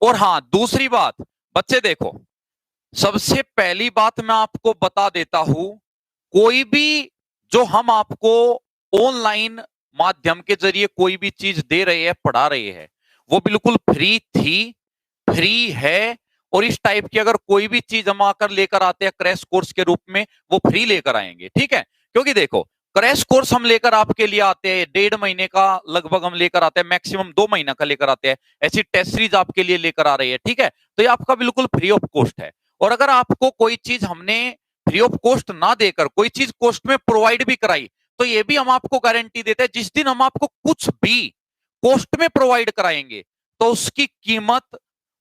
और हाँ, दूसरी बात बच्चे देखो, सबसे पहली बात मैं आपको बता देता हूं, कोई भी जो हम आपको ऑनलाइन माध्यम के जरिए कोई भी चीज दे रहे हैं, पढ़ा रहे हैं, वो बिल्कुल फ्री थी, फ्री है। और इस टाइप की अगर कोई भी चीज हम आकर लेकर आते हैं क्रैश कोर्स के रूप में, वो फ्री लेकर आएंगे, ठीक है। क्योंकि देखो क्रैश कोर्स हम लेकर आपके लिए आते हैं, 1.5 महीने का लगभग हम लेकर आते हैं, मैक्सिमम 2 महीना का लेकर आते हैं। ऐसी टेस्ट सीरीज आपके लिए लेकर आ रही है, ठीक है। तो ये आपका बिल्कुल फ्री ऑफ कॉस्ट है। और अगर आपको कोई चीज हमने फ्री ऑफ कॉस्ट ना देकर कोई चीज कॉस्ट में प्रोवाइड भी कराई, तो ये भी हम आपको गारंटी देते हैं, जिस दिन हम आपको कुछ भी कॉस्ट में प्रोवाइड कराएंगे तो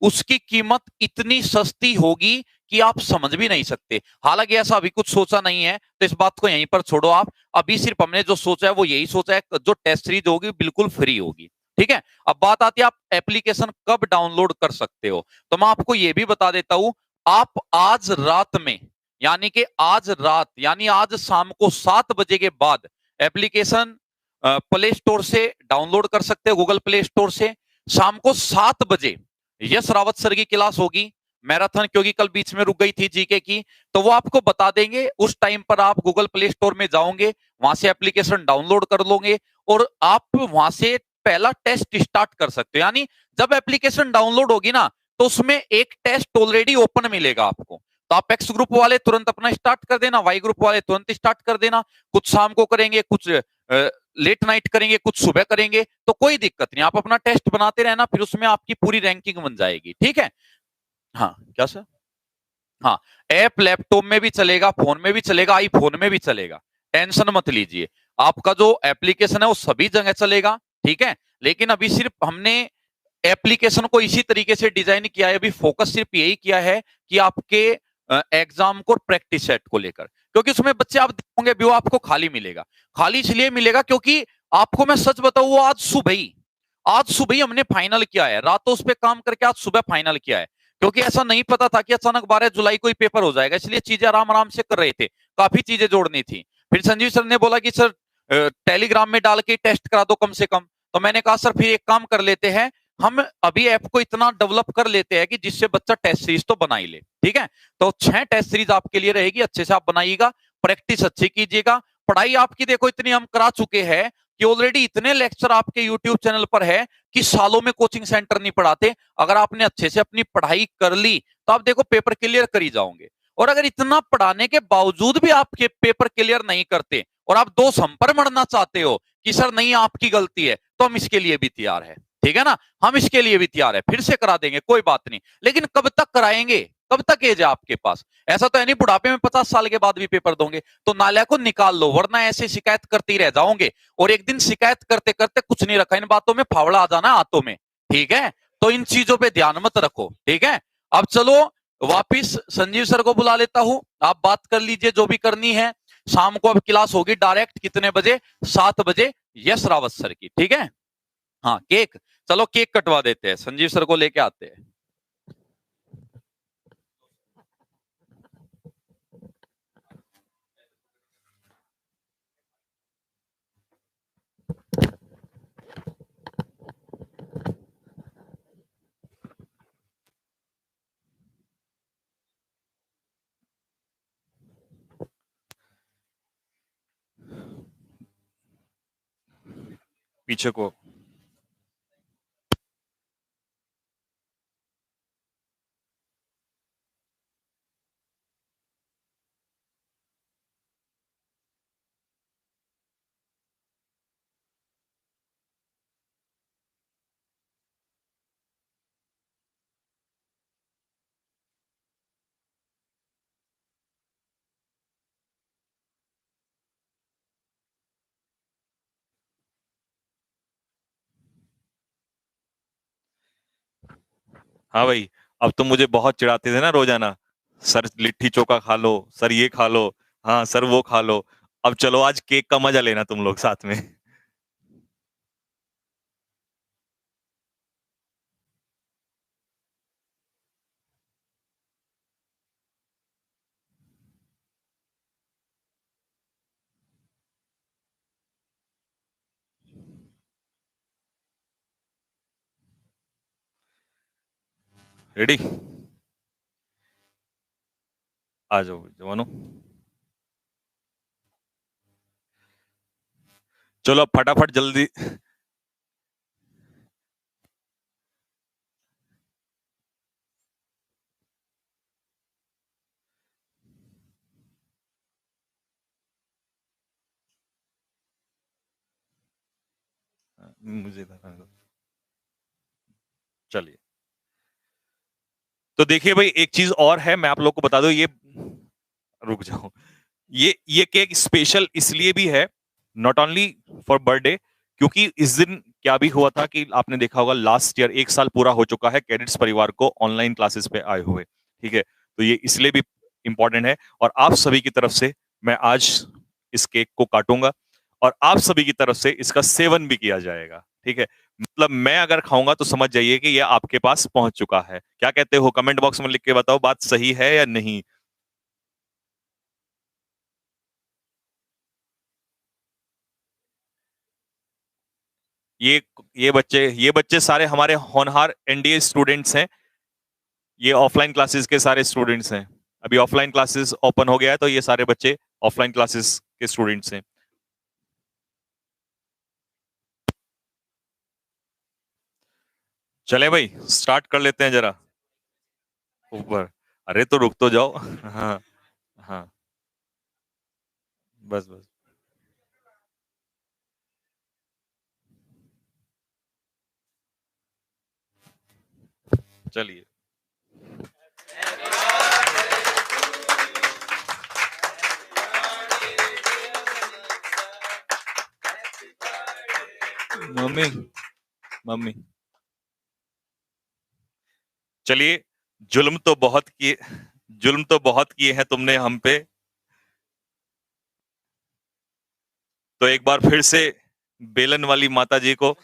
उसकी कीमत इतनी सस्ती होगी कि आप समझ भी नहीं सकते। हालांकि ऐसा अभी कुछ सोचा नहीं है, तो इस बात को यहीं पर छोड़ो आप। अभी सिर्फ हमने जो सोचा है वो यही सोचा है, जो टेस्ट सीरीज होगी बिल्कुल फ्री होगी, ठीक है। अब बात आती है आप एप्लीकेशन कब डाउनलोड कर सकते हो, तो मैं आपको ये भी बता देता हूं। आप आज रात में, यानी कि आज रात यानी आज शाम को 7 बजे के बाद एप्लीकेशन प्ले स्टोर से डाउनलोड कर सकते हो, गूगल प्ले स्टोर से। शाम को 7 बजे यश रावत सर की क्लास होगी मैराथन, क्योंकि कल बीच में रुक गई थी जीके की, तो वो आपको बता देंगे। उस टाइम पर आप गूगल प्ले स्टोर में जाओगे, वहां से एप्लीकेशन डाउनलोड कर लोगे और आप वहां से पहला टेस्ट स्टार्ट कर सकते हो। यानी जब एप्लीकेशन डाउनलोड होगी ना, तो उसमें एक टेस्ट ऑलरेडी ओपन मिलेगा आपको। तो आप एक्स ग्रुप वाले तुरंत अपना स्टार्ट कर देना, वाई ग्रुप वाले तुरंत स्टार्ट कर देना। कुछ शाम को करेंगे, कुछ लेट नाइट करेंगे, कुछ सुबह करेंगे, तो कोई दिक्कत नहीं। आप अपना टेस्ट बनाते रहना, फिर उसमें आपकी पूरी रैंकिंग बन जाएगी, ठीक है। हाँ क्या सर? हाँ, ऐप लैपटॉप में भी चलेगा, फोन में भी चलेगा, आईफोन में भी चलेगा, टेंशन मत लीजिए। आपका जो एप्लीकेशन है वो सभी जगह चलेगा, ठीक है। लेकिन अभी सिर्फ हमने एप्लीकेशन को इसी तरीके से डिजाइन किया है, अभी फोकस सिर्फ यही किया है कि आपके एग्जाम को प्रैक्टिस सेट को लेकर, क्योंकि उसमें बच्चे आप देखोगे भी वो आपको खाली मिलेगा। खाली इसलिए मिलेगा क्योंकि आपको मैं सच बताऊं, वो आज सुबह ही हमने फाइनल किया है, रातों उस पर काम करके आज सुबह फाइनल किया है। क्योंकि ऐसा नहीं पता था कि अचानक 12 जुलाई को ही पेपर हो जाएगा, इसलिए चीजें आराम आराम से कर रहे थे, काफी चीजें जोड़नी थी। फिर संजीव सर ने बोला कि सर टेलीग्राम में डाल के टेस्ट करा दो कम से कम। तो मैंने कहा सर फिर एक काम कर लेते हैं, हम अभी ऐप को इतना डेवलप कर लेते हैं कि जिससे बच्चा टेस्ट सीरीज तो बना ही ले, ठीक है। तो 6 टेस्ट सीरीज आपके लिए रहेगी, अच्छे से आप बनाइएगा, प्रैक्टिस अच्छी कीजिएगा। पढ़ाई आपकी देखो इतनी हम करा चुके हैं कि ऑलरेडी इतने लेक्चर आपके यूट्यूब चैनल पर है कि सालों में कोचिंग सेंटर नहीं पढ़ाते। अगर आपने अच्छे से अपनी पढ़ाई कर ली तो आप देखो पेपर क्लियर कर ही जाओगे। और अगर इतना पढ़ाने के बावजूद भी आपके पेपर क्लियर नहीं करते और आप दो सम पर मरना चाहते हो कि सर नहीं आपकी गलती है, तो हम इसके लिए भी तैयार है, ठीक है ना। हम इसके लिए भी तैयार है, फिर से करा देंगे, कोई बात नहीं। लेकिन कब तक कराएंगे, कब तक एज है आपके पास? ऐसा तो है नहीं बुढ़ापे में 50 साल के बाद भी पेपर दोगे। तो नाले को निकाल लो, वरना ऐसे शिकायत करते ही रह जाओगे और एक दिन शिकायत करते करते कुछ नहीं रखा, इन बातों में फावड़ा आ जाना हाथों में, ठीक है। तो इन चीजों पे ध्यान मत रखो, ठीक है। अब चलो वापिस संजीव सर को बुला लेता हूं, आप बात कर लीजिए जो भी करनी है। शाम को अब क्लास होगी डायरेक्ट कितने बजे? 7 बजे, यश रावत सर की, ठीक है। हाँ केक, चलो केक कटवा देते हैं, संजीव सर को लेके आते हैं। पीछे को हाँ भाई, अब तुम मुझे बहुत चिढ़ाते थे ना रोजाना, सर लिट्टी चोखा खा लो, सर ये खा लो, हाँ सर वो खा लो। अब चलो आज केक का मजा लेना तुम लोग साथ में। रेडी? आ जाओ जवानों, चलो अब फटाफट जल्दी। मुझे चलिए, तो देखिए भाई, एक चीज और है, मैं आप लोग को बता दूं, ये रुक जाओ, ये केक स्पेशल इसलिए भी है, नॉट ओनली फॉर बर्थडे, क्योंकि इस दिन क्या भी हुआ था कि आपने देखा होगा, लास्ट ईयर 1 साल पूरा हो चुका है कैडेट्स परिवार को ऑनलाइन क्लासेस पे आए हुए, ठीक है, तो ये इसलिए भी इंपॉर्टेंट है, और आप सभी की तरफ से मैं आज इस केक को काटूंगा, और आप सभी की तरफ से इसका सेवन भी किया जाएगा, ठीक है, मतलब मैं अगर खाऊंगा तो समझ जाइए कि ये आपके पास पहुंच चुका है। क्या कहते हो, कमेंट बॉक्स में लिख के बताओ, बात सही है या नहीं। ये ये बच्चे सारे हमारे होनहार एनडीए स्टूडेंट्स हैं, ये ऑफलाइन क्लासेस के सारे स्टूडेंट्स हैं, अभी ऑफलाइन क्लासेस ओपन हो गया है, तो ये सारे बच्चे ऑफलाइन क्लासेस के स्टूडेंट्स हैं। चले भाई, स्टार्ट कर लेते हैं जरा ऊपर। अरे तो रुक तो जाओ। हाँ हाँ, बस बस, चलिए। मम्मी, मम्मी, चलिए, जुल्म तो बहुत किए, जुल्म तो बहुत किए हैं तुमने हम पे, तो एक बार फिर से बेलन वाली माता जी को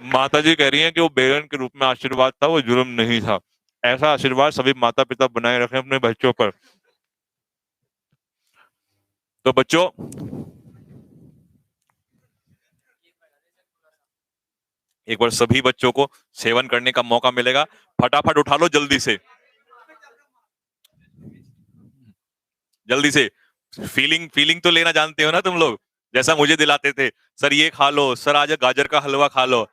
माता जी कह रही हैं कि वो बेलन के रूप में आशीर्वाद था, वो जुल्म नहीं था। ऐसा आशीर्वाद सभी माता पिता बनाए रखें अपने बच्चों पर। तो बच्चों, एक बार सभी बच्चों को सेवन करने का मौका मिलेगा, फटाफट उठा लो जल्दी से, जल्दी से। फीलिंग फीलिंग तो लेना जानते हो ना तुम लोग, जैसा मुझे दिलाते थे, सर ये खा लो, सर आज गाजर का हलवा खा लो,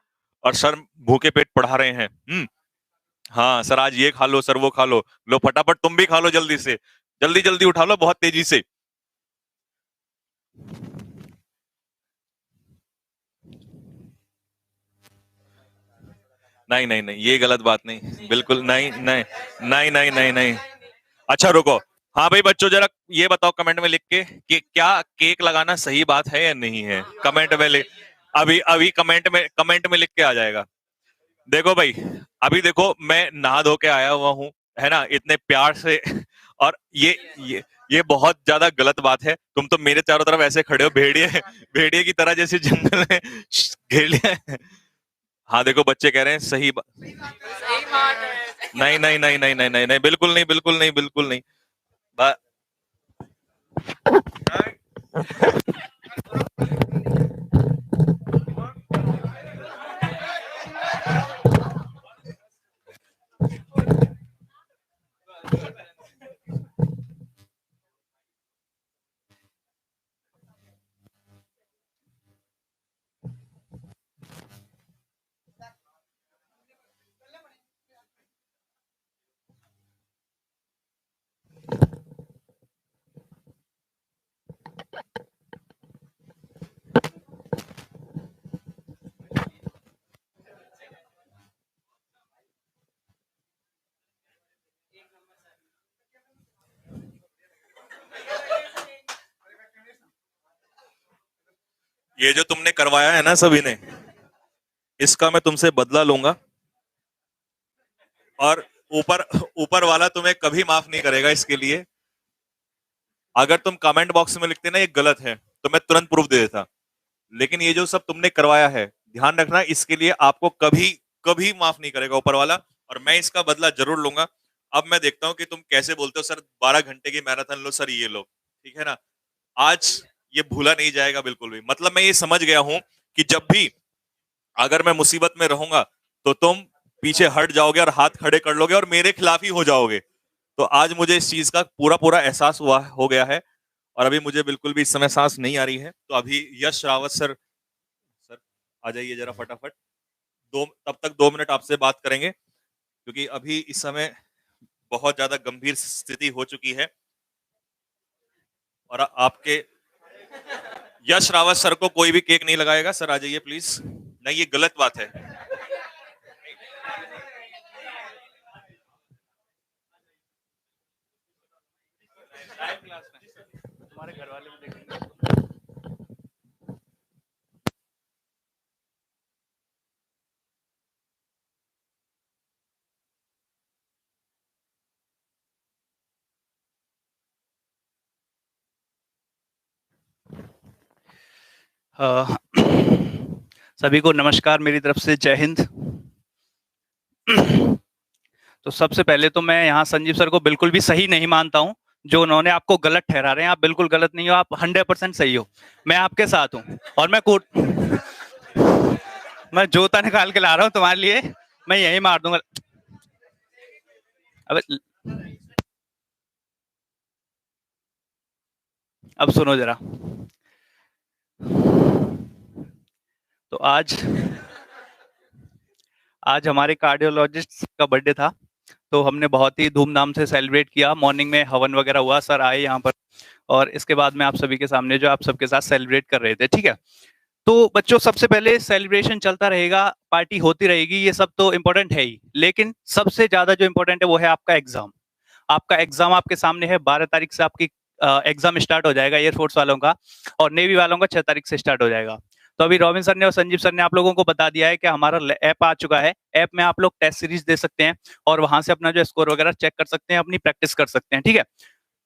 और सर भूखे पेट पढ़ा रहे हैं। हाँ सर, आज ये खा लो, सर वो खा लो फटाफट तुम भी खा लो जल्दी से, जल्दी जल्दी उठा लो बहुत तेजी से। नहीं नहीं नहीं, ये गलत बात नहीं, बिल्कुल नहीं नहीं नहीं नहीं नहीं नहीं। अच्छा रुको, हाँ भाई बच्चों, जरा ये बताओ कमेंट में लिख के कि क्या केक लगाना सही बात है या नहीं है, कमेंट में लिख, अभी अभी कमेंट में लिख के आ जाएगा। देखो भाई, अभी देखो मैं नहा धो के आया हुआ हूँ, है ना, इतने प्यार से, और ये बहुत ज्यादा गलत बात है, तुम तो मेरे चारों तरफ ऐसे खड़े हो भेड़िए, भेड़िए की तरह, जैसे जंगल में घेर लिया है। हाँ देखो, बच्चे कह रहे हैं सही नहीं नहीं नहीं नहीं नहीं नहीं नहीं, बिल्कुल नहीं बिल्कुल नहीं बिल्कुल नहीं। बा- ये जो तुमने करवाया है ना सभी ने, इसका मैं तुमसे बदला लूंगा, और ऊपर ऊपर वाला तुम्हें कभी माफ नहीं करेगा इसके लिए। अगर तुम कमेंट बॉक्स में लिखते ना ये गलत है, तो मैं तुरंत प्रूफ दे देता, लेकिन ये जो सब तुमने करवाया है, ध्यान रखना, इसके लिए आपको कभी कभी माफ नहीं करेगा ऊपर वाला, और मैं इसका बदला जरूर लूंगा। अब मैं देखता हूँ कि तुम कैसे बोलते हो, सर 12 घंटे की मैराथन लो, सर ये लो, ठीक है ना, आज ये भूला नहीं जाएगा बिल्कुल भी। मतलब मैं ये समझ गया हूं कि जब भी अगर मैं मुसीबत में रहूंगा, तो तुम पीछे हट जाओगे और हाथ खड़े कर लोगे और मेरे खिलाफ ही हो जाओगे। तो आज मुझे इस चीज का पूरा पूरा एहसास हुआ हो गया है, और अभी मुझे बिल्कुल भी इस समय सांस नहीं आ रही है। तो अभी यश रावत सर, सर आ जाइए जरा फटाफट, दो तब तक 2 मिनट आपसे बात करेंगे। क्योंकि अभी इस समय बहुत ज्यादा गंभीर स्थिति हो चुकी है और आपके यश रावत सर को कोई भी केक नहीं लगाएगा। सर आ जाइए प्लीज। नहीं, ये गलत बात है। हमारे घर वाले भी देखेंगे। सभी को नमस्कार, मेरी तरफ से जय हिंद। तो सबसे पहले तो मैं यहाँ संजीव सर को बिल्कुल भी सही नहीं मानता हूँ। जो उन्होंने आपको गलत ठहरा रहे हैं, आप बिल्कुल गलत नहीं हो, आप 100% सही हो। मैं आपके साथ हूँ और मैं जूता निकाल के ला रहा हूँ तुम्हारे लिए। मैं यही मार दूंगा। अब सुनो जरा। तो आज हमारे कार्डियोलॉजिस्ट का बर्थडे था, तो हमने बहुत ही धूमधाम से सेलिब्रेट किया। मॉर्निंग में हवन वगैरह हुआ, सर आए यहाँ पर, और इसके बाद में आप सभी के सामने जो आप सबके साथ सेलिब्रेट कर रहे थे, ठीक है। तो बच्चों, सबसे पहले सेलिब्रेशन चलता रहेगा, पार्टी होती रहेगी, ये सब तो इम्पोर्टेंट है ही, लेकिन सबसे ज्यादा जो इम्पोर्टेंट है वो है आपका एग्जाम। आपका एग्जाम आपके सामने है। 12 तारीख से आपकी एग्जाम स्टार्ट हो जाएगा एयरफोर्स वालों का, और नेवी वालों का 6 तारीख से स्टार्ट हो जाएगा। तो अभी रॉबिन सर ने और संजीव सर ने आप लोगों को बता दिया है कि हमारा ऐप आ चुका है। ऐप में आप लोग टेस्ट सीरीज दे सकते हैं और वहां से अपना जो स्कोर वगैरह चेक कर सकते हैं, अपनी प्रैक्टिस कर सकते हैं, ठीक है।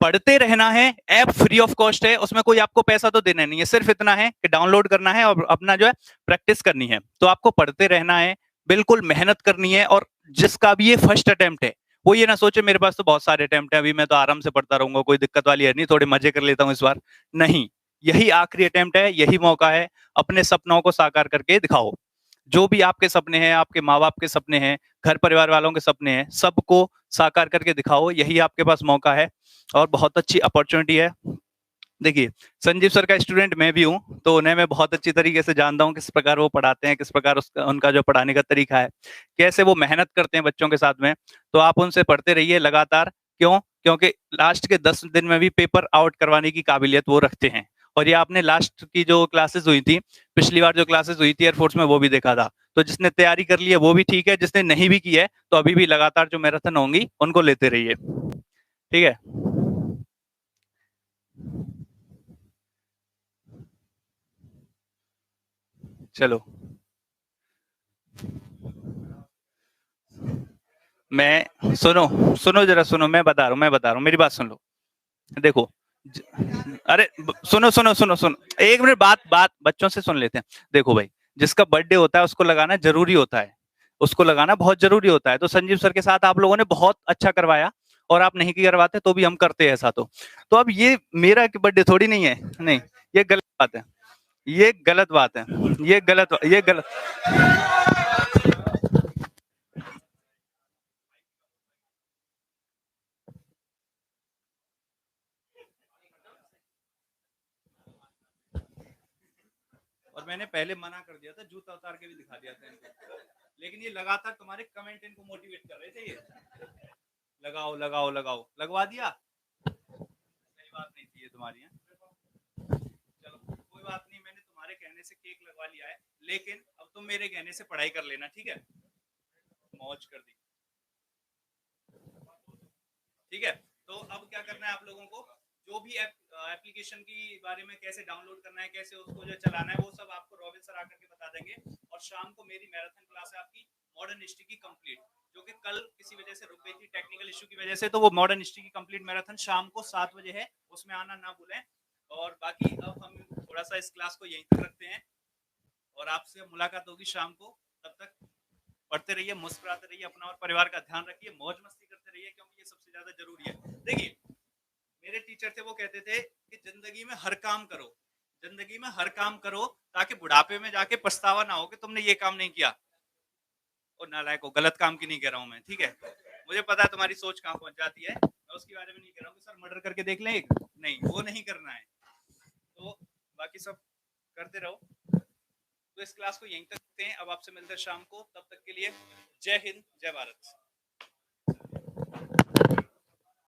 पढ़ते रहना है। ऐप फ्री ऑफ कॉस्ट है, उसमें कोई आपको पैसा तो देना नहीं है, सिर्फ इतना है कि डाउनलोड करना है और अपना जो है प्रैक्टिस करनी है। तो आपको पढ़ते रहना है, बिल्कुल मेहनत करनी है। और जिसका भी ये फर्स्ट अटेम्प्ट है, वो ये ना सोचे मेरे पास तो बहुत सारे अटेम्प्ट है, अभी मैं तो आराम से पढ़ता रहूंगा, कोई दिक्कत वाली है नहीं, थोड़े मजे कर लेता हूँ इस बार। नहीं, यही आखिरी अटेम्प्ट है, यही मौका है। अपने सपनों को साकार करके दिखाओ। जो भी आपके सपने हैं, आपके माँ बाप के सपने हैं, घर परिवार वालों के सपने हैं, सबको साकार करके दिखाओ। यही आपके पास मौका है और बहुत अच्छी अपॉर्चुनिटी है। देखिए, संजीव सर का स्टूडेंट मैं भी हूँ, तो उन्हें मैं बहुत अच्छी तरीके से जानता हूँ, किस प्रकार वो पढ़ाते हैं, किस प्रकार उनका जो पढ़ाने का तरीका है, कैसे वो मेहनत करते हैं बच्चों के साथ में। तो आप उनसे पढ़ते रहिए लगातार। क्यों? क्योंकि लास्ट के 10 दिन में भी पेपर आउट करवाने की काबिलियत वो रखते हैं। और ये आपने लास्ट की जो क्लासेस हुई थी, पिछली बार जो क्लासेस हुई थी एयरफोर्स में, वो भी देखा था। तो जिसने तैयारी कर ली है वो भी ठीक है, जिसने नहीं भी की है तो अभी भी लगातार जो मैराथन होंगी उनको लेते रहिए, ठीक है। चलो, मैं सुनो जरा, सुनो, मैं बता रहा हूँ, मेरी बात सुन लो। देखो, अरे सुनो, एक मिनट, बात बच्चों से सुन लेते हैं। देखो भाई, जिसका बर्थडे होता है उसको लगाना जरूरी होता है, उसको लगाना बहुत जरूरी होता है। तो संजीव सर के साथ आप लोगों ने बहुत अच्छा करवाया, और आप नहीं करवाते तो भी हम करते हैं ऐसा। तो अब ये मेरा बर्थडे थोड़ी नहीं है, नहीं, ये गलत बात है, ये गलत बात है, ये गलत। और मैंने पहले मना कर दिया था, जूता उतार के भी दिखा दिया था इनको, लेकिन ये लगातार तुम्हारे कमेंट इनको मोटिवेट कर रहे थे। ये लगाओ लगाओ लगाओ, लगवा दिया। सही बात नहीं थी ये तुम्हारी, है? चलो कोई बात नहीं, मैंने तुम्हारे कहने से केक लगवा लिया है, लेकिन अब तुम मेरे कहने से पढ़ाई कर लेना, ठीक है। मौज कर दी, ठीक है। तो अब क्या करना है आप लोगों को, जो भी एप्लीकेशन की बारे में, कैसे डाउनलोड करना है, कैसे उसको जो चलाना है, वो सब आपको रॉबिन सर आकर के बता देंगे। और शाम को मेरी मैराथन क्लास है आपकी मॉडर्न हिस्ट्री की कंप्लीट, जो कि कल किसी वजह से रुक गई थी, टेक्निकल इश्यू की वजह से। तो वो मॉडर्न हिस्ट्री की कंप्लीट मैराथन शाम को 7 बजे है, उसमें आना ना भूलें। और बाकी अब हम थोड़ा सा इस क्लास को यहीं तक रखते हैं, और आपसे मुलाकात होगी शाम को। तब तक पढ़ते रहिए, मुस्कुराते रहिए, अपना और परिवार का ध्यान रखिए, मौज मस्ती करते रहिए, क्योंकि ये सबसे ज्यादा जरूरी है। देखिए, मेरे टीचर थे, वो कहते थे कि जिंदगी में हर काम करो, जिंदगी में हर काम करो, ताकि बुढ़ापे में जाके पछतावा ना हो कि तुमने ये काम नहीं किया। और नालायक हो, गलत काम की नहीं कह रहा हूं मैं, ठीक है। मुझे पता है तुम्हारी सोच कहां पहुंच जाती है, मैं उसके बारे में नहीं कह रहा हूँ कि सर मर्डर करके देख लें, नहीं, वो नहीं करना है। तो बाकी सब करते रहो। तो इस क्लास को यहीं तक रखते हैं, अब आपसे मिलते हैं शाम को, तब तक के लिए जय हिंद, जय भारत।